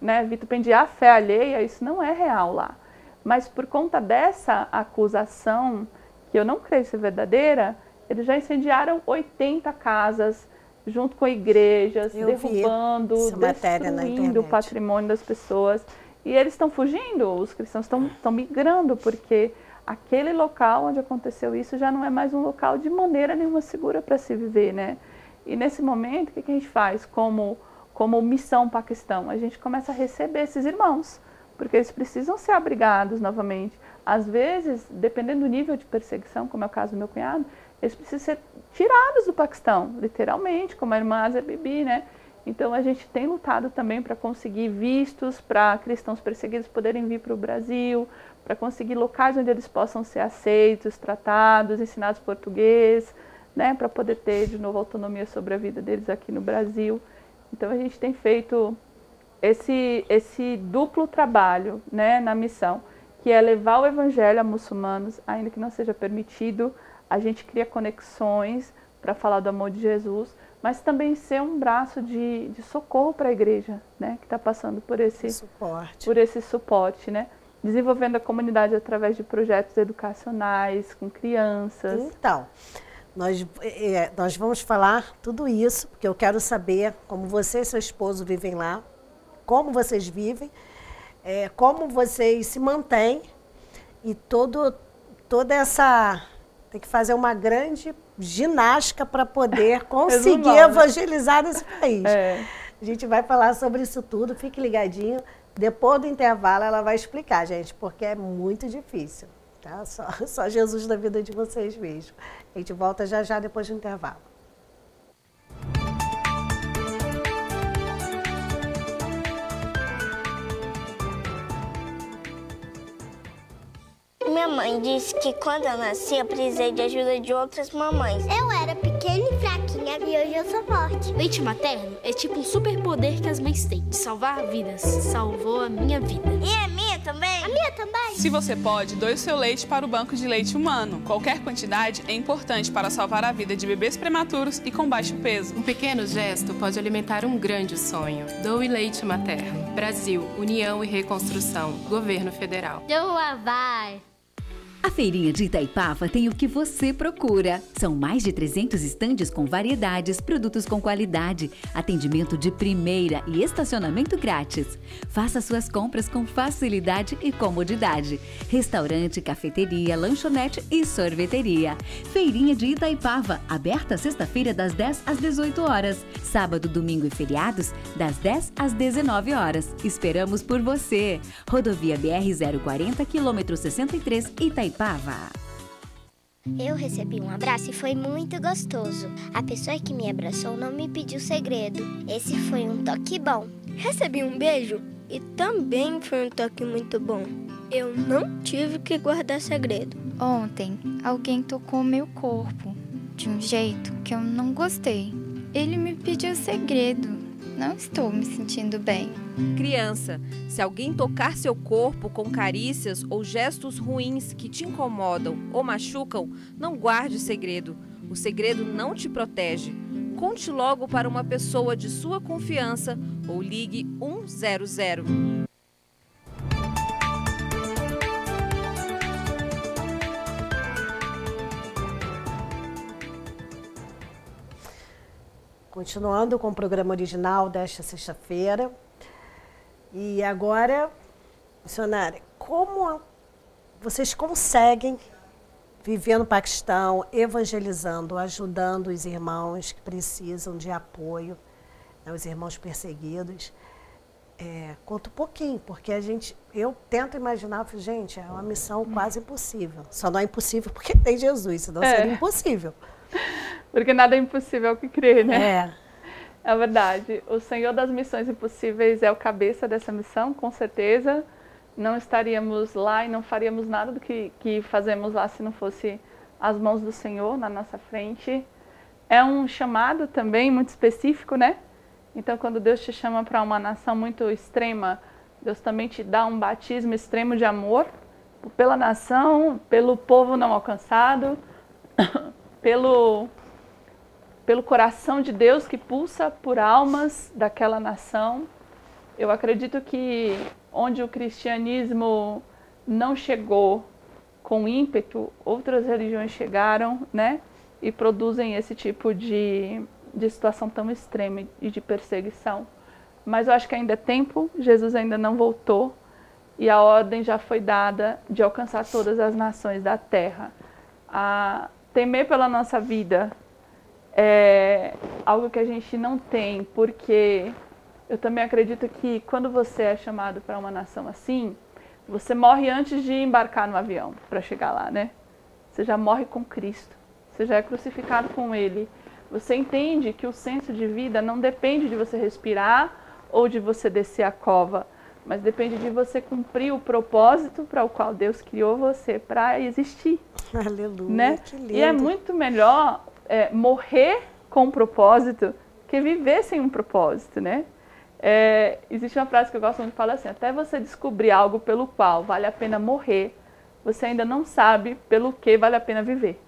né, vitupendiar a fé alheia, isso não é real lá. Mas por conta dessa acusação, que eu não creio ser verdadeira, eles já incendiaram 80 casas, junto com igrejas, derrubando, destruindo o patrimônio das pessoas. E eles estão fugindo, os cristãos estão migrando, porque aquele local onde aconteceu isso já não é mais um local de maneira nenhuma segura para se viver, né? E nesse momento, o que a gente faz como Missão Paquistão? A gente começa a receber esses irmãos, porque eles precisam ser abrigados novamente. Às vezes, dependendo do nível de perseguição, como é o caso do meu cunhado, eles precisam ser tirados do Paquistão, literalmente, como a irmã Asia Bibi, né? Então a gente tem lutado também para conseguir vistos para cristãos perseguidos poderem vir para o Brasil, para conseguir locais onde eles possam ser aceitos, tratados, ensinados português, né? Para poder ter de novo autonomia sobre a vida deles aqui no Brasil. Então a gente tem feito esse duplo trabalho, né, na missão, que é levar o evangelho a muçulmanos, ainda que não seja permitido. A gente cria conexões para falar do amor de Jesus, mas também ser um braço de socorro para a igreja, né, que está passando por esse suporte, né, desenvolvendo a comunidade através de projetos educacionais com crianças. Então, nós vamos falar tudo isso, porque eu quero saber como você e seu esposo vivem lá, como vocês vivem, como vocês se mantêm e toda essa... Tem que fazer uma grande ginástica para poder conseguir evangelizar nesse país. A gente vai falar sobre isso tudo, fique ligadinho. Depois do intervalo ela vai explicar, gente, porque é muito difícil. Tá? Só Jesus na vida de vocês mesmo. A gente volta já depois do intervalo. Minha mãe disse que quando eu nasci, eu precisei de ajuda de outras mamães. Eu era pequena e fraquinha e hoje eu sou forte. Leite materno é tipo um superpoder que as mães têm, de salvar vidas. Salvou a minha vida. E a minha também? A minha também. Se você pode, doe o seu leite para o banco de leite humano. Qualquer quantidade é importante para salvar a vida de bebês prematuros e com baixo peso. Um pequeno gesto pode alimentar um grande sonho. Doe leite materno. Brasil, União e Reconstrução. Governo Federal. Doa, vai! A Feirinha de Itaipava tem o que você procura. São mais de 300 estandes com variedades, produtos com qualidade, atendimento de primeira e estacionamento grátis. Faça suas compras com facilidade e comodidade. Restaurante, cafeteria, lanchonete e sorveteria. Feirinha de Itaipava, aberta sexta-feira das 10 às 18 horas. Sábado, domingo e feriados, das 10 às 19 horas. Esperamos por você. Rodovia BR-040, quilômetro 63, Itaipava. Eu recebi um abraço e foi muito gostoso. A pessoa que me abraçou não me pediu segredo. Esse foi um toque bom. Recebi um beijo e também foi um toque muito bom. Eu não tive que guardar segredo. Ontem, alguém tocou meu corpo de um jeito que eu não gostei. Ele me pediu segredo. Não estou me sentindo bem. Criança, se alguém tocar seu corpo com carícias ou gestos ruins que te incomodam ou machucam, não guarde o segredo. O segredo não te protege. Conte logo para uma pessoa de sua confiança ou ligue 100. Continuando com o programa original desta sexta-feira. E agora, missionária, como vocês conseguem viver no Paquistão, evangelizando, ajudando os irmãos que precisam de apoio, né, os irmãos perseguidos? Conta um pouquinho, porque eu tento imaginar, gente, é uma missão quase impossível. Só não é impossível porque tem Jesus, senão seria impossível. Porque nada é impossível ao que crer, né? É verdade. O Senhor das Missões Impossíveis é o cabeça dessa missão, com certeza. Não estaríamos lá e não faríamos nada do que fazemos lá se não fosse as mãos do Senhor na nossa frente. É um chamado também muito específico, né? Então, quando Deus te chama para uma nação muito extrema, Deus também te dá um batismo extremo de amor pela nação, pelo povo não alcançado, pelo coração de Deus que pulsa por almas daquela nação. Eu acredito que onde o cristianismo não chegou com ímpeto, outras religiões chegaram, né? E produzem esse tipo de situação tão extrema e de perseguição. Mas eu acho que ainda é tempo, Jesus ainda não voltou e a ordem já foi dada de alcançar todas as nações da terra. A temer pela nossa vida é algo que a gente não tem, porque eu também acredito que quando você é chamado para uma nação assim, você morre antes de embarcar no avião para chegar lá, né? Você já morre com Cristo, você já é crucificado com Ele. Você entende que o senso de vida não depende de você respirar ou de você descer a cova, mas depende de você cumprir o propósito para o qual Deus criou você para existir. Aleluia, né? que lindo. E é muito melhor morrer com um propósito que viver sem um propósito, né? Existe uma frase que eu gosto muito de falar assim: até você descobrir algo pelo qual vale a pena morrer, você ainda não sabe pelo que vale a pena viver.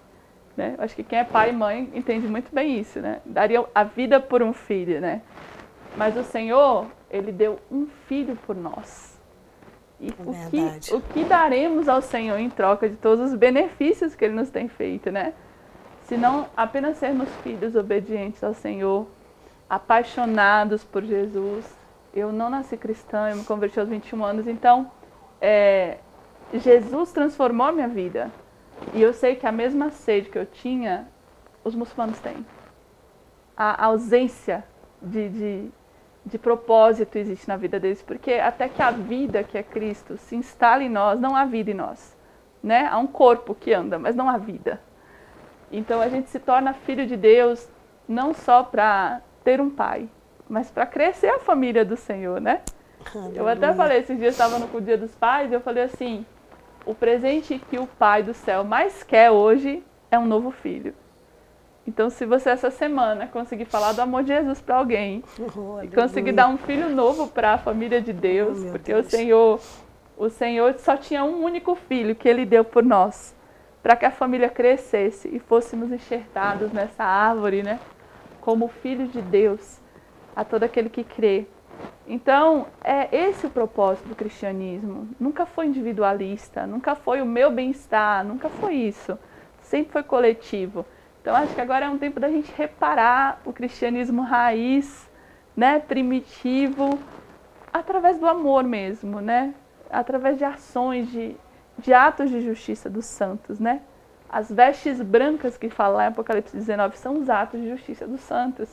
Né? Eu acho que quem é pai e mãe entende muito bem isso, né? Daria a vida por um filho, né? Mas o Senhor, Ele deu um filho por nós. E o que daremos ao Senhor em troca de todos os benefícios que Ele nos tem feito, né? Se não apenas sermos filhos obedientes ao Senhor, apaixonados por Jesus. Eu não nasci cristã, eu me converti aos 21 anos, então Jesus transformou a minha vida. E eu sei que a mesma sede que eu tinha, os muçulmanos têm. A ausência de propósito existe na vida deles, porque até que a vida que é Cristo se instale em nós, não há vida em nós. Né? Há um corpo que anda, mas não há vida. Então a gente se torna filho de Deus não só para ter um pai, mas para crescer a família do Senhor, né? Aleluia. Eu até falei, esses dias estava no Dia dos Pais, e eu falei assim: o presente que o Pai do céu mais quer hoje é um novo filho. Então, se você essa semana conseguir falar do amor de Jesus para alguém, e conseguir dar um filho novo para a família de Deus, porque o Senhor só tinha um único filho que Ele deu por nós, para que a família crescesse e fôssemos enxertados nessa árvore, né? Como filhos de Deus, a todo aquele que crê. Então, é esse o propósito do cristianismo. Nunca foi individualista, nunca foi o meu bem-estar, nunca foi isso. Sempre foi coletivo. Então, acho que agora é um tempo da gente reparar o cristianismo raiz, né, primitivo, através do amor mesmo, né? Através de ações, de atos de justiça dos santos, né? As vestes brancas que fala lá em Apocalipse 19 são os atos de justiça dos santos.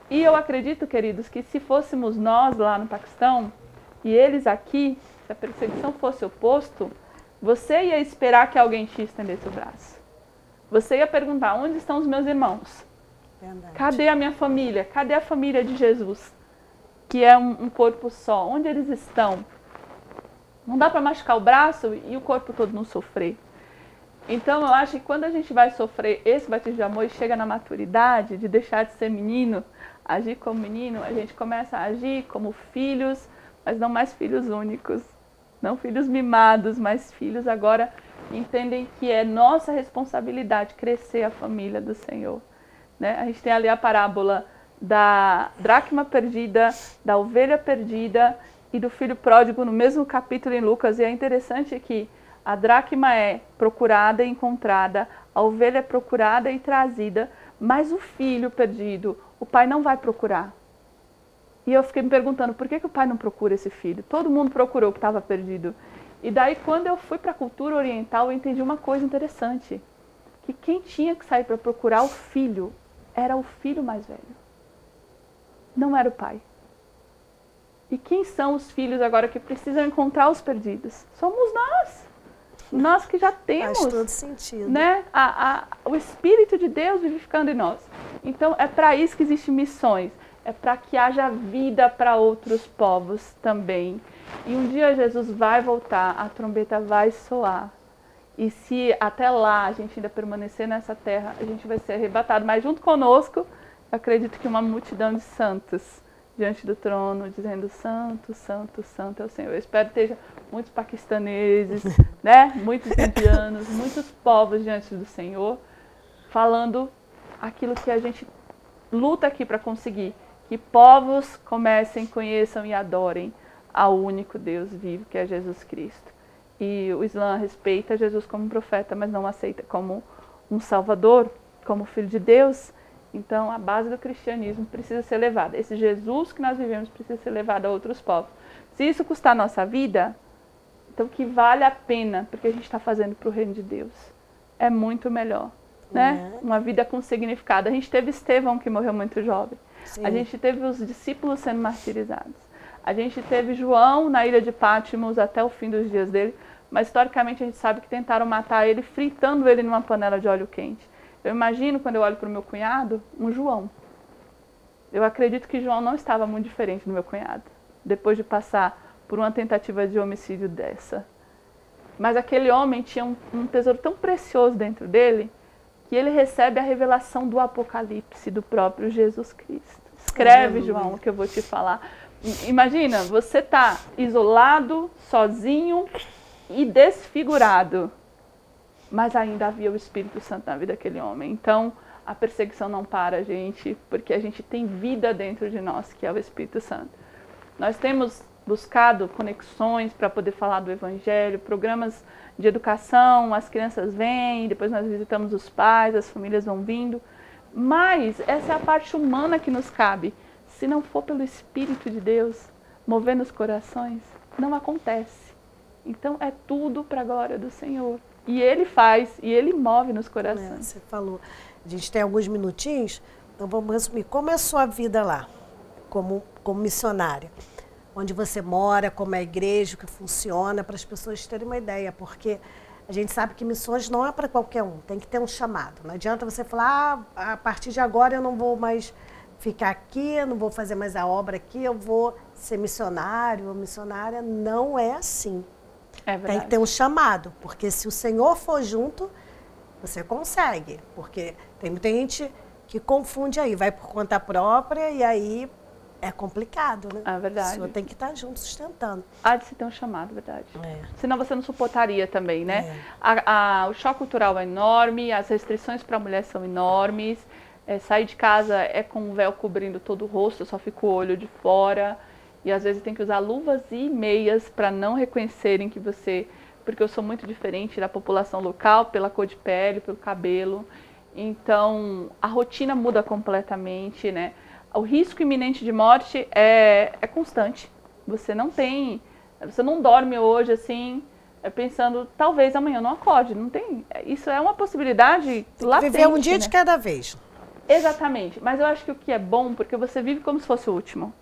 E eu acredito, queridos, que se fôssemos nós lá no Paquistão e eles aqui, se a perseguição fosse o oposto, você ia esperar que alguém te estendesse o braço. Você ia perguntar: onde estão os meus irmãos? Verdade. Cadê a minha família? Cadê a família de Jesus? Que é um corpo só. Onde eles estão? Não dá para machucar o braço e o corpo todo não sofrer. Então eu acho que quando a gente vai sofrer esse batismo de amor e chega na maturidade de deixar de ser menino, agir como menino, a gente começa a agir como filhos, mas não mais filhos únicos. Não filhos mimados, mas filhos agora entendem que é nossa responsabilidade crescer a família do Senhor. Né? A gente tem ali a parábola da dracma perdida, da ovelha perdida e do filho pródigo no mesmo capítulo em Lucas. E é interessante que a dracma é procurada e encontrada, a ovelha é procurada e trazida, mas o filho perdido, o pai não vai procurar. E eu fiquei me perguntando, por que o pai não procura esse filho? Todo mundo procurou o que estava perdido. E daí, quando eu fui para a cultura oriental, eu entendi uma coisa interessante. Que quem tinha que sair para procurar o filho era o filho mais velho. Não era o pai. E quem são os filhos agora que precisam encontrar os perdidos? Somos nós. Nós que já temos. Faz todo sentido. Né, o Espírito de Deus vivificando em nós. Então, é para isso que existem missões. É para que haja vida para outros povos também. E um dia Jesus vai voltar, a trombeta vai soar. E se até lá a gente ainda permanecer nessa terra, a gente vai ser arrebatado. Mas junto conosco, eu acredito que uma multidão de santos diante do trono, dizendo: santo, santo, santo é o Senhor. Eu espero que esteja muitos paquistaneses, né? Muitos indianos, muitos povos diante do Senhor, falando aquilo que a gente luta aqui para conseguir que povos comecem, conheçam e adorem ao único Deus vivo, que é Jesus Cristo. E o Islã respeita Jesus como profeta, mas não aceita como um salvador, como filho de Deus. Então, a base do cristianismo precisa ser levada. Esse Jesus que nós vivemos precisa ser levado a outros povos. Se isso custar a nossa vida, então que vale a pena, porque a gente está fazendo para o reino de Deus. É muito melhor, né? Uma vida com significado. A gente teve Estevão, que morreu muito jovem. Sim. A gente teve os discípulos sendo martirizados. A gente teve João na ilha de Patmos até o fim dos dias dele, mas historicamente a gente sabe que tentaram matar ele fritando ele numa panela de óleo quente. Eu imagino, quando eu olho para o meu cunhado, um João. Eu acredito que João não estava muito diferente do meu cunhado, depois de passar por uma tentativa de homicídio dessa. Mas aquele homem tinha um tesouro tão precioso dentro dele, que ele recebe a revelação do Apocalipse, do próprio Jesus Cristo. Escreve, João, o que eu vou te falar. Imagina, você está isolado, sozinho e desfigurado, mas ainda havia o Espírito Santo na vida daquele homem. Então, a perseguição não para, gente, porque a gente tem vida dentro de nós, que é o Espírito Santo. Nós temos buscado conexões para poder falar do Evangelho, programas de educação, as crianças vêm, depois nós visitamos os pais, as famílias vão vindo. Mas essa é a parte humana que nos cabe. Se não for pelo Espírito de Deus movendo os corações, não acontece. Então é tudo para a glória do Senhor. E Ele faz, e Ele move nos corações. Você falou, a gente tem alguns minutinhos, então vamos resumir. Como é a sua vida lá, como missionária? Onde você mora, como é a igreja, o que funciona, para as pessoas terem uma ideia, porque a gente sabe que missões não é para qualquer um, tem que ter um chamado. Não adianta você falar, a partir de agora eu não vou mais ficar aqui, eu não vou fazer mais a obra aqui, eu vou ser missionário ou missionária. Não é assim. É verdade. Tem que ter um chamado, porque se o Senhor for junto, você consegue. Porque tem muita gente que confunde aí, vai por conta própria e aí é complicado, né? É verdade. O Senhor tem que estar junto, sustentando. Há de se ter um chamado, verdade. Senão você não suportaria também, né? O choque cultural é enorme, as restrições para a mulher são enormes. Sair de casa é com um véu cobrindo todo o rosto, só fica o olho de fora. E às vezes tem que usar luvas e meias para não reconhecerem que você... Porque eu sou muito diferente da população local, pela cor de pele, pelo cabelo. Então, a rotina muda completamente, né? O risco iminente de morte é constante. Você não dorme hoje assim, pensando, talvez amanhã eu não acorde. Não tem, isso é uma possibilidade latente. Viver um dia de cada vez. Exatamente. Mas eu acho que o que é bom, porque você vive como se fosse o último.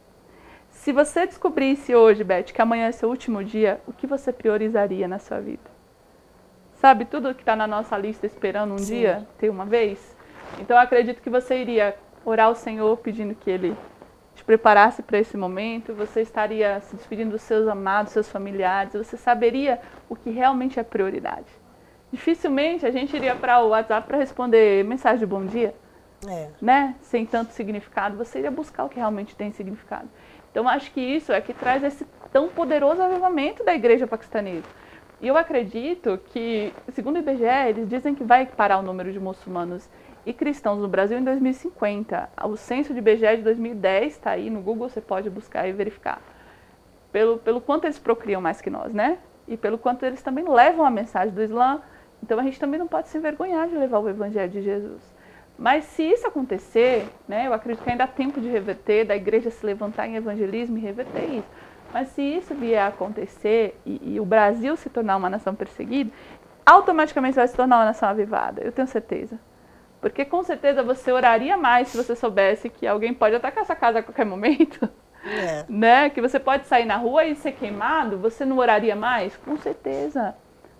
Se você descobrisse hoje, Beth, que amanhã é seu último dia, o que você priorizaria na sua vida? Sabe, tudo que está na nossa lista esperando um dia, ter uma vez? Então eu acredito que você iria orar ao Senhor pedindo que Ele te preparasse para esse momento, você estaria se despedindo dos seus amados, seus familiares, você saberia o que realmente é prioridade. Dificilmente a gente iria para o WhatsApp para responder mensagem de bom dia, né? Sem tanto significado, você iria buscar o que realmente tem significado. Então acho que isso é que traz esse tão poderoso avivamento da igreja paquistanesa. E eu acredito que, segundo o IBGE, eles dizem que vai parar o número de muçulmanos e cristãos no Brasil em 2050. O censo de IBGE de 2010 está aí no Google, você pode buscar e verificar. Pelo quanto eles procriam mais que nós, né? E pelo quanto eles também levam a mensagem do Islã. Então a gente também não pode se envergonhar de levar o Evangelho de Jesus. Mas se isso acontecer, né, eu acredito que ainda há tempo de reverter, da igreja se levantar em evangelismo e reverter isso. Mas se isso vier a acontecer e o Brasil se tornar uma nação perseguida, automaticamente vai se tornar uma nação avivada, eu tenho certeza. Porque com certeza você oraria mais se você soubesse que alguém pode atacar essa casa a qualquer momento. Né? Que você pode sair na rua e ser queimado, você não oraria mais? Com certeza.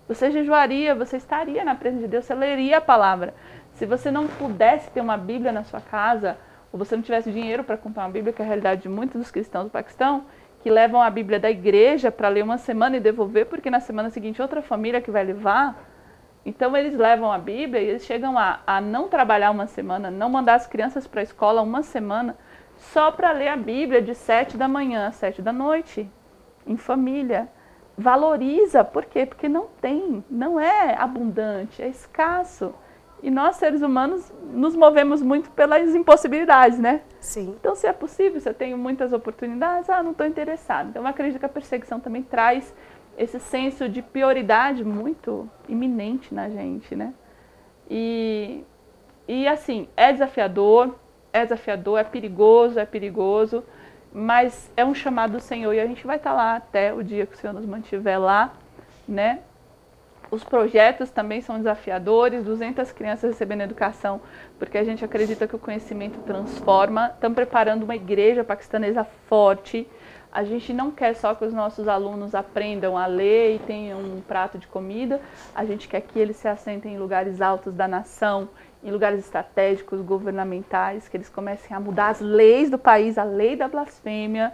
Você jejuaria, você estaria na presença de Deus, você leria a palavra. Se você não pudesse ter uma Bíblia na sua casa, ou você não tivesse dinheiro para comprar uma Bíblia, que é a realidade de muitos dos cristãos do Paquistão, que levam a Bíblia da igreja para ler uma semana e devolver, porque na semana seguinte outra família que vai levar. Então eles levam a Bíblia e eles chegam a não trabalhar uma semana, não mandar as crianças para a escola uma semana, só para ler a Bíblia de 7 da manhã às 7 da noite, em família. Valoriza, por quê? Porque não tem, não é abundante, é escasso. E nós, seres humanos, nos movemos muito pelas impossibilidades, né? Sim. Então, se é possível, se eu tenho muitas oportunidades, não estou interessado. Então, eu acredito que a perseguição também traz esse senso de prioridade muito iminente na gente, né? E assim, é desafiador, é perigoso, mas é um chamado do Senhor e a gente vai estar lá até o dia que o Senhor nos mantiver lá, né? Os projetos também são desafiadores, 200 crianças recebendo educação, porque a gente acredita que o conhecimento transforma. Estamos preparando uma igreja paquistanesa forte. A gente não quer só que os nossos alunos aprendam a ler e tenham um prato de comida. A gente quer que eles se assentem em lugares altos da nação, em lugares estratégicos, governamentais, que eles comecem a mudar as leis do país, a lei da blasfêmia.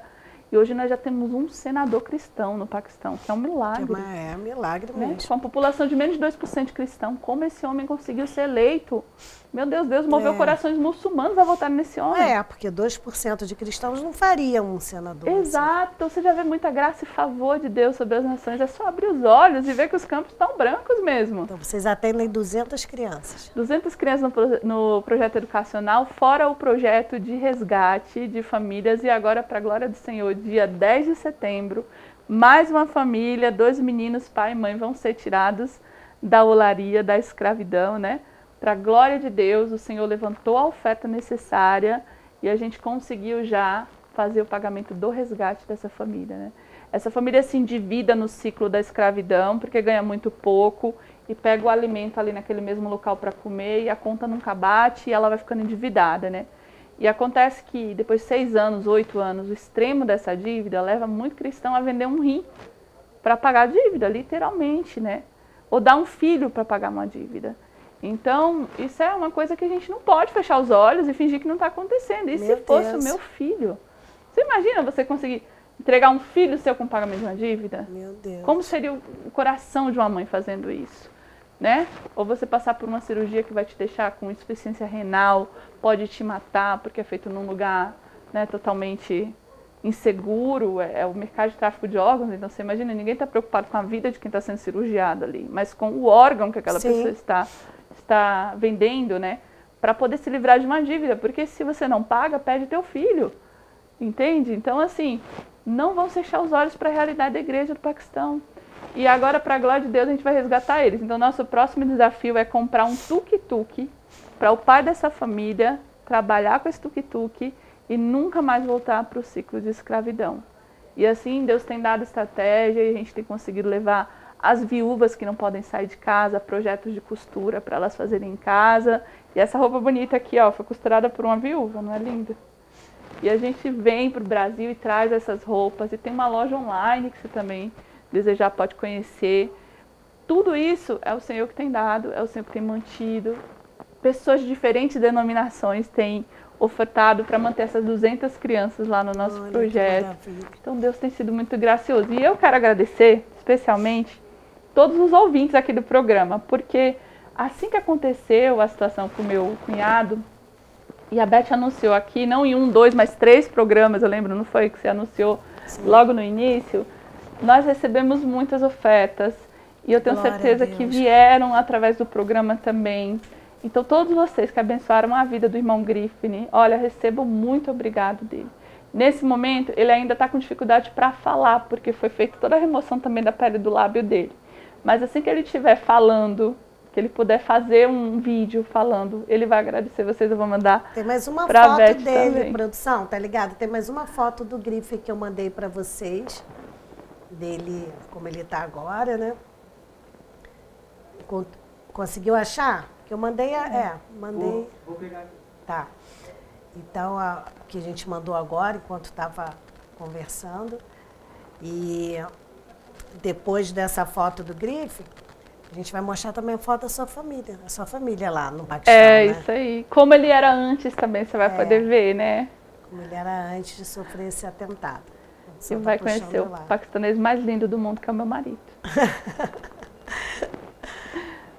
E hoje nós já temos um senador cristão no Paquistão, que é um milagre. É um milagre mesmo. Com a população de menos de 2% de cristão, como esse homem conseguiu ser eleito? Meu Deus, Deus moveu corações muçulmanos a votar nesse homem. Porque 2% de cristãos não fariam um senador. Exato, você já vê muita graça e favor de Deus sobre as nações. É só abrir os olhos e ver que os campos estão brancos mesmo. Então vocês atendem 200 crianças. 200 crianças no projeto educacional, fora o projeto de resgate de famílias. E agora, para a glória do Senhor, dia 10 de setembro, mais uma família, 2 meninos, pai e mãe, vão ser tirados da olaria, da escravidão, né? Para a glória de Deus, o Senhor levantou a oferta necessária e a gente conseguiu já fazer o pagamento do resgate dessa família, né? Essa família se endivida no ciclo da escravidão, porque ganha muito pouco e pega o alimento ali naquele mesmo local para comer e a conta nunca bate e ela vai ficando endividada, né? E acontece que depois de 6 anos, 8 anos, o extremo dessa dívida leva muito cristão a vender um rim para pagar a dívida, literalmente, né? Ou dar um filho para pagar uma dívida. Então, isso é uma coisa que a gente não pode fechar os olhos e fingir que não está acontecendo. E se fosse o meu filho? Você imagina você conseguir entregar um filho seu com pagamento de uma dívida? Meu Deus. Como seria o coração de uma mãe fazendo isso? Né? Ou você passar por uma cirurgia que vai te deixar com insuficiência renal, pode te matar porque é feito num lugar, né, totalmente inseguro, é o mercado de tráfico de órgãos. Então você imagina, ninguém está preocupado com a vida de quem está sendo cirurgiado ali, mas com o órgão que aquela pessoa está vendendo, né, para poder se livrar de uma dívida, porque se você não paga, perde teu filho, entende? Então assim, não vão fechar os olhos para a realidade da igreja do Paquistão. E agora, para a glória de Deus, a gente vai resgatar eles. Então, nosso próximo desafio é comprar um tuk-tuk para o pai dessa família trabalhar com esse tuk-tuk e nunca mais voltar para o ciclo de escravidão. E assim, Deus tem dado estratégia e a gente tem conseguido levar as viúvas que não podem sair de casa, projetos de costura para elas fazerem em casa. E essa roupa bonita aqui, ó, foi costurada por uma viúva, não é linda? E a gente vem para o Brasil e traz essas roupas. E tem uma loja online que você também desejar pode conhecer. Tudo isso é o Senhor que tem dado, é o Senhor que tem mantido. Pessoas de diferentes denominações têm ofertado para manter essas 200 crianças lá no nosso projeto. Então Deus tem sido muito gracioso. E eu quero agradecer especialmente todos os ouvintes aqui do programa, porque assim que aconteceu a situação com o meu cunhado, e a Beth anunciou aqui, não em 1, 2, mas 3 programas, eu lembro, não foi que você anunciou logo no início, nós recebemos muitas ofertas e eu tenho certeza que vieram através do programa também. Então, todos vocês que abençoaram a vida do irmão Griffin, olha, recebam muito obrigado dele. Nesse momento, ele ainda está com dificuldade para falar, porque foi feita toda a remoção também da pele do lábio dele. Mas assim que ele estiver falando, que ele puder fazer um vídeo falando, ele vai agradecer vocês, eu vou mandar. Tem mais uma foto dele, também. Produção, tá ligado? Tem mais uma foto do Griffin que eu mandei para vocês. Dele, como ele está agora, né? Conseguiu achar? Que eu mandei, mandei. Vou pegar. Tá. Então, que a gente mandou agora, enquanto estava conversando. E depois dessa foto do Griffin, a gente vai mostrar também a foto da sua família lá no Paquistão, né? Isso aí. Como ele era antes também, você vai poder ver, né? Como ele era antes de sofrer esse atentado. Você vai conhecer o paquistanês mais lindo do mundo, que é o meu marido.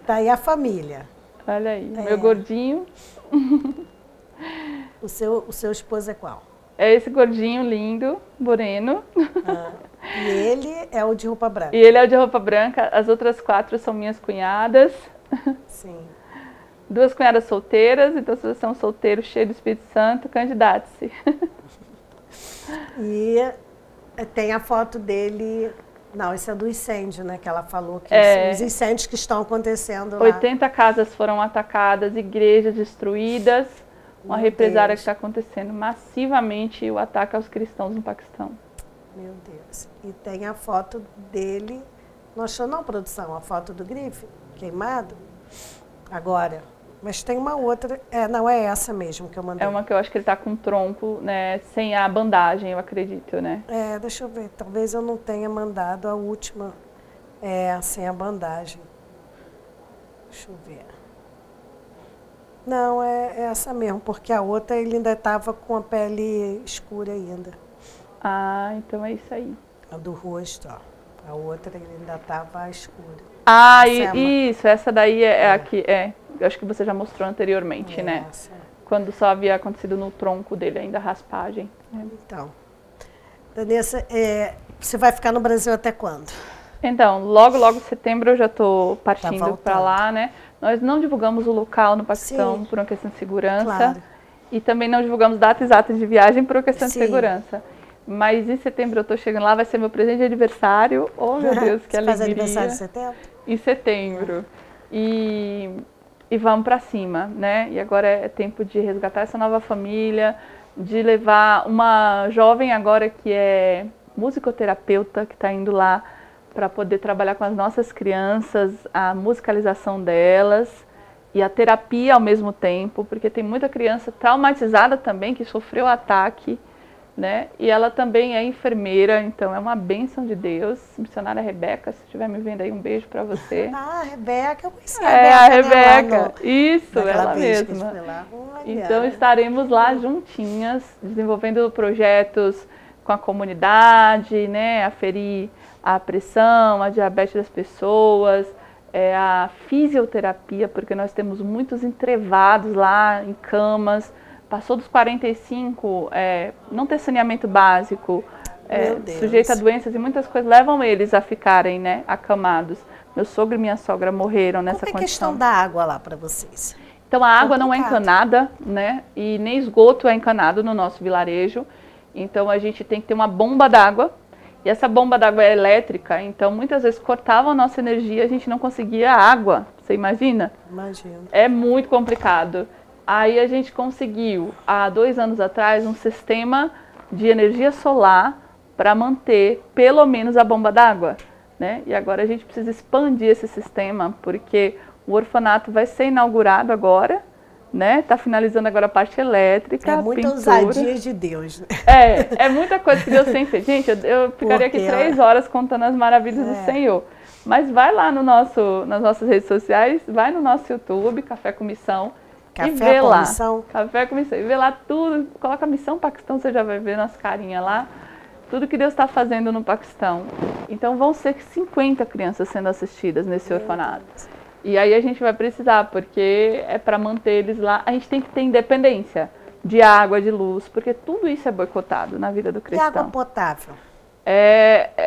Tá aí a família. Olha aí, meu gordinho. O seu esposo é qual? É esse gordinho lindo, moreno. E ele é o de roupa branca? E ele é o de roupa branca. As outras 4 são minhas cunhadas. Sim. 2 cunhadas solteiras, então se você é um solteiro cheio do Espírito Santo, candidate-se. E tem a foto dele... Não, esse é do incêndio, né? Que ela falou que os incêndios que estão acontecendo lá. 80 casas foram atacadas, igrejas destruídas, uma represária que está acontecendo massivamente o ataque aos cristãos no Paquistão. Meu Deus. E tem a foto dele, não achou não, produção? A foto do grife queimado? Agora. Mas tem uma outra, não é essa mesmo que eu mandei. É uma que eu acho que ele está com um tronco, né, sem a bandagem, eu acredito, né? Deixa eu ver, talvez eu não tenha mandado a última, sem a bandagem. Deixa eu ver. Não, é essa mesmo, porque a outra ele ainda estava com a pele escura ainda. Ah, então é isso aí. A do rosto, ó. A outra ele ainda estava escura. Ah, isso, essa daí é aqui, eu acho que você já mostrou anteriormente, né? Quando só havia acontecido no tronco dele ainda a raspagem. Então, Danessa, você vai ficar no Brasil até quando? Então, logo em setembro eu já estou partindo para lá, né? Nós não divulgamos o local no Paquistão por uma questão de segurança. Claro. E também não divulgamos data exata de viagem por uma questão de segurança. Mas em setembro eu estou chegando lá, vai ser meu presente de aniversário. Oh, meu Deus, que alegria. Você faz aniversário em setembro? Em setembro. E vamos para cima, né? E agora é tempo de resgatar essa nova família, de levar uma jovem agora que é musicoterapeuta, que está indo lá para poder trabalhar com as nossas crianças, a musicalização delas e a terapia ao mesmo tempo, porque tem muita criança traumatizada também, que sofreu ataque, né? E ela também é enfermeira, então é uma bênção de Deus. Missionária Rebeca, se estiver me vendo aí, um beijo para você. Ah, Rebeca, eu conheci a Rebeca. Né? Isso, ela mesma. Então estaremos lá juntinhas, desenvolvendo projetos com a comunidade, né? Aferir a pressão, a diabetes das pessoas, a fisioterapia, porque nós temos muitos entrevados lá em camas. Passou dos 45, não ter saneamento básico, sujeito a doenças e muitas coisas, levam eles a ficarem, né, acamados. Meu sogro e minha sogra morreram nessa condição. Como é a questão da água lá para vocês? Então a água não é encanada, né, e nem esgoto é encanado no nosso vilarejo. Então a gente tem que ter uma bomba d'água, e essa bomba d'água é elétrica, então muitas vezes cortava a nossa energia, a gente não conseguia água, você imagina? Imagino. É muito complicado. Aí a gente conseguiu, há 2 anos atrás, um sistema de energia solar para manter pelo menos a bomba d'água, né? E agora a gente precisa expandir esse sistema, porque o orfanato vai ser inaugurado agora, né? Tá finalizando agora a parte elétrica, é muita ousadia de Deus, né? É muita coisa que Deus tem feito. Gente, eu ficaria aqui 3 horas contando as maravilhas do Senhor. Mas vai lá nas nossas redes sociais, vai no nosso YouTube, Café com Missão, Café com Missão. Café com Missão. E vê lá tudo, coloca Missão Paquistão, você já vai ver nossa carinha lá. Tudo que Deus está fazendo no Paquistão. Então vão ser 50 crianças sendo assistidas nesse orfanato. E aí a gente vai precisar, porque é para manter eles lá. A gente tem que ter independência de água, de luz, porque tudo isso é boicotado na vida do cristão. E água potável?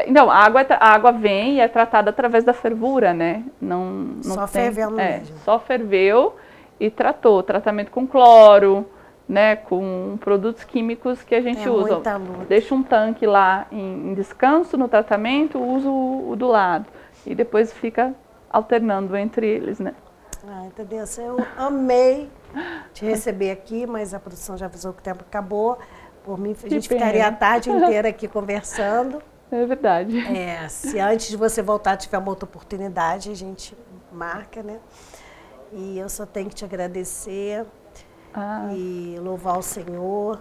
Não, a água vem e é tratada através da fervura, né? Não só ferveu mesmo. Só ferveu e tratamento com cloro, né, com produtos químicos que a gente usa. Deixa um tanque lá em descanso no tratamento, usa o do lado e depois fica alternando entre eles, né? Entendeu? Eu amei te receber aqui, mas a produção já avisou que o tempo acabou. Por mim, a gente ficaria a tarde inteira aqui conversando. É verdade. Se antes de você voltar tiver uma outra oportunidade, a gente marca, né? E eu só tenho que te agradecer e louvar o Senhor,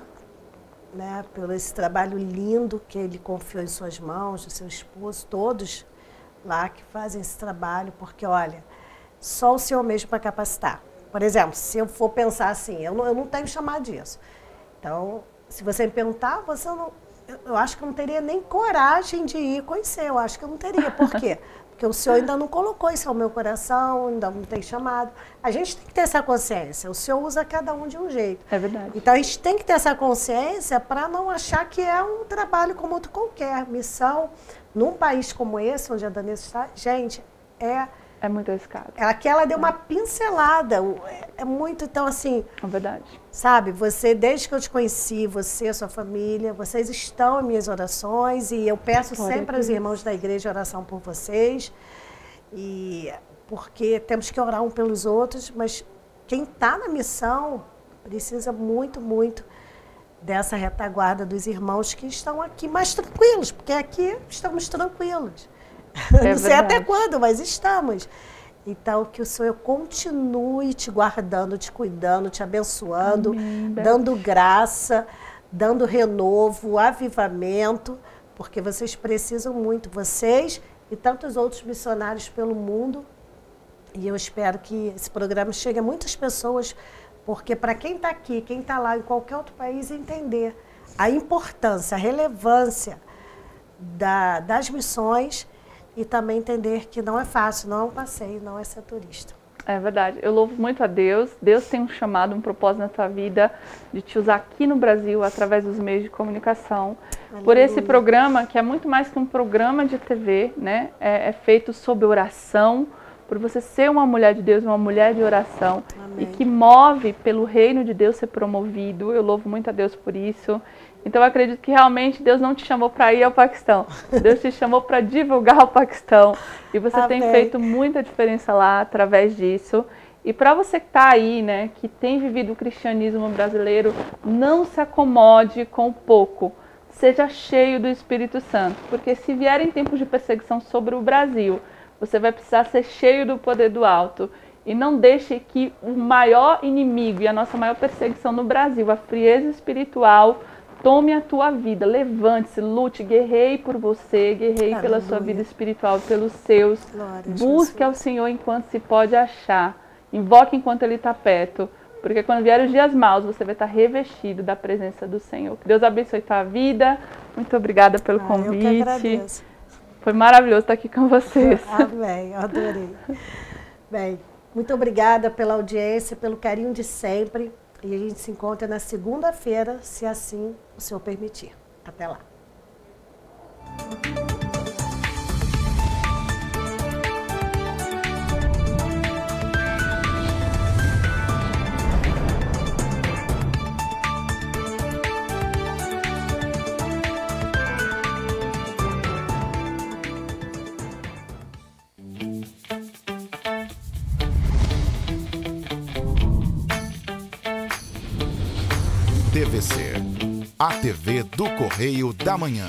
né, pelo esse trabalho lindo que Ele confiou em suas mãos, do seu esposo, todos lá que fazem esse trabalho, porque, olha, só o Senhor mesmo para capacitar. Por exemplo, se eu for pensar assim, eu não tenho chamado disso. Então, se você me perguntar, eu acho que eu não teria nem coragem de ir conhecer, eu acho que eu não teria. Por quê? Porque o Senhor ainda não colocou isso ao meu coração, ainda não tem chamado. A gente tem que ter essa consciência. O Senhor usa cada um de um jeito. É verdade. Então, a gente tem que ter essa consciência para não achar que é um trabalho como outro qualquer. Missão, num país como esse, onde a Danessa está, gente, É muito arriscado. Aqui ela deu uma pincelada. É muito, então, assim... É verdade. Sabe, você, desde que eu te conheci, você, sua família, vocês estão em minhas orações e eu peço sempre aos irmãos da igreja oração por vocês. E porque temos que orar um pelos outros, mas quem está na missão precisa muito, muito dessa retaguarda dos irmãos que estão aqui mais tranquilos, porque aqui estamos tranquilos. Não sei até quando, mas estamos. Então, que o Senhor continue te guardando, te cuidando, te abençoando, dando graça, dando renovo, avivamento, porque vocês precisam muito, vocês e tantos outros missionários pelo mundo. E eu espero que esse programa chegue a muitas pessoas, porque para quem está aqui, quem está lá em qualquer outro país, entender a importância, a relevância das missões e também entender que não é fácil, não é um passeio, não é ser turista. É verdade. Eu louvo muito a Deus. Deus tem um chamado, um propósito na tua vida de te usar aqui no Brasil, através dos meios de comunicação. Aleluia. Por esse programa, que é muito mais que um programa de TV, né? É feito sob oração, por você ser uma mulher de Deus, uma mulher de oração. Amém. E que move pelo reino de Deus ser promovido. Eu louvo muito a Deus por isso. Então eu acredito que realmente Deus não te chamou para ir ao Paquistão. Deus te chamou para divulgar o Paquistão. E você tem feito muita diferença lá através disso. E para você que está aí, né, que tem vivido o cristianismo brasileiro, não se acomode com pouco. Seja cheio do Espírito Santo. Porque se vierem tempos de perseguição sobre o Brasil, você vai precisar ser cheio do poder do alto. E não deixe que o maior inimigo e a nossa maior perseguição no Brasil, a frieza espiritual, tome a tua vida. Levante-se, lute, guerreie por você, guerreie pela sua vida espiritual, pelos seus. Busque ao Senhor enquanto se pode achar. Invoque enquanto Ele está perto. Porque quando vier os dias maus, você vai estar revestido da presença do Senhor. Que Deus abençoe tua vida. Muito obrigada pelo convite. Eu que agradeço. Foi maravilhoso estar aqui com vocês. Amém, eu adorei. Bem, muito obrigada pela audiência, pelo carinho de sempre. E a gente se encontra na segunda-feira, se assim o Senhor permitir. Até lá. TVC, a TV do Correio da Manhã.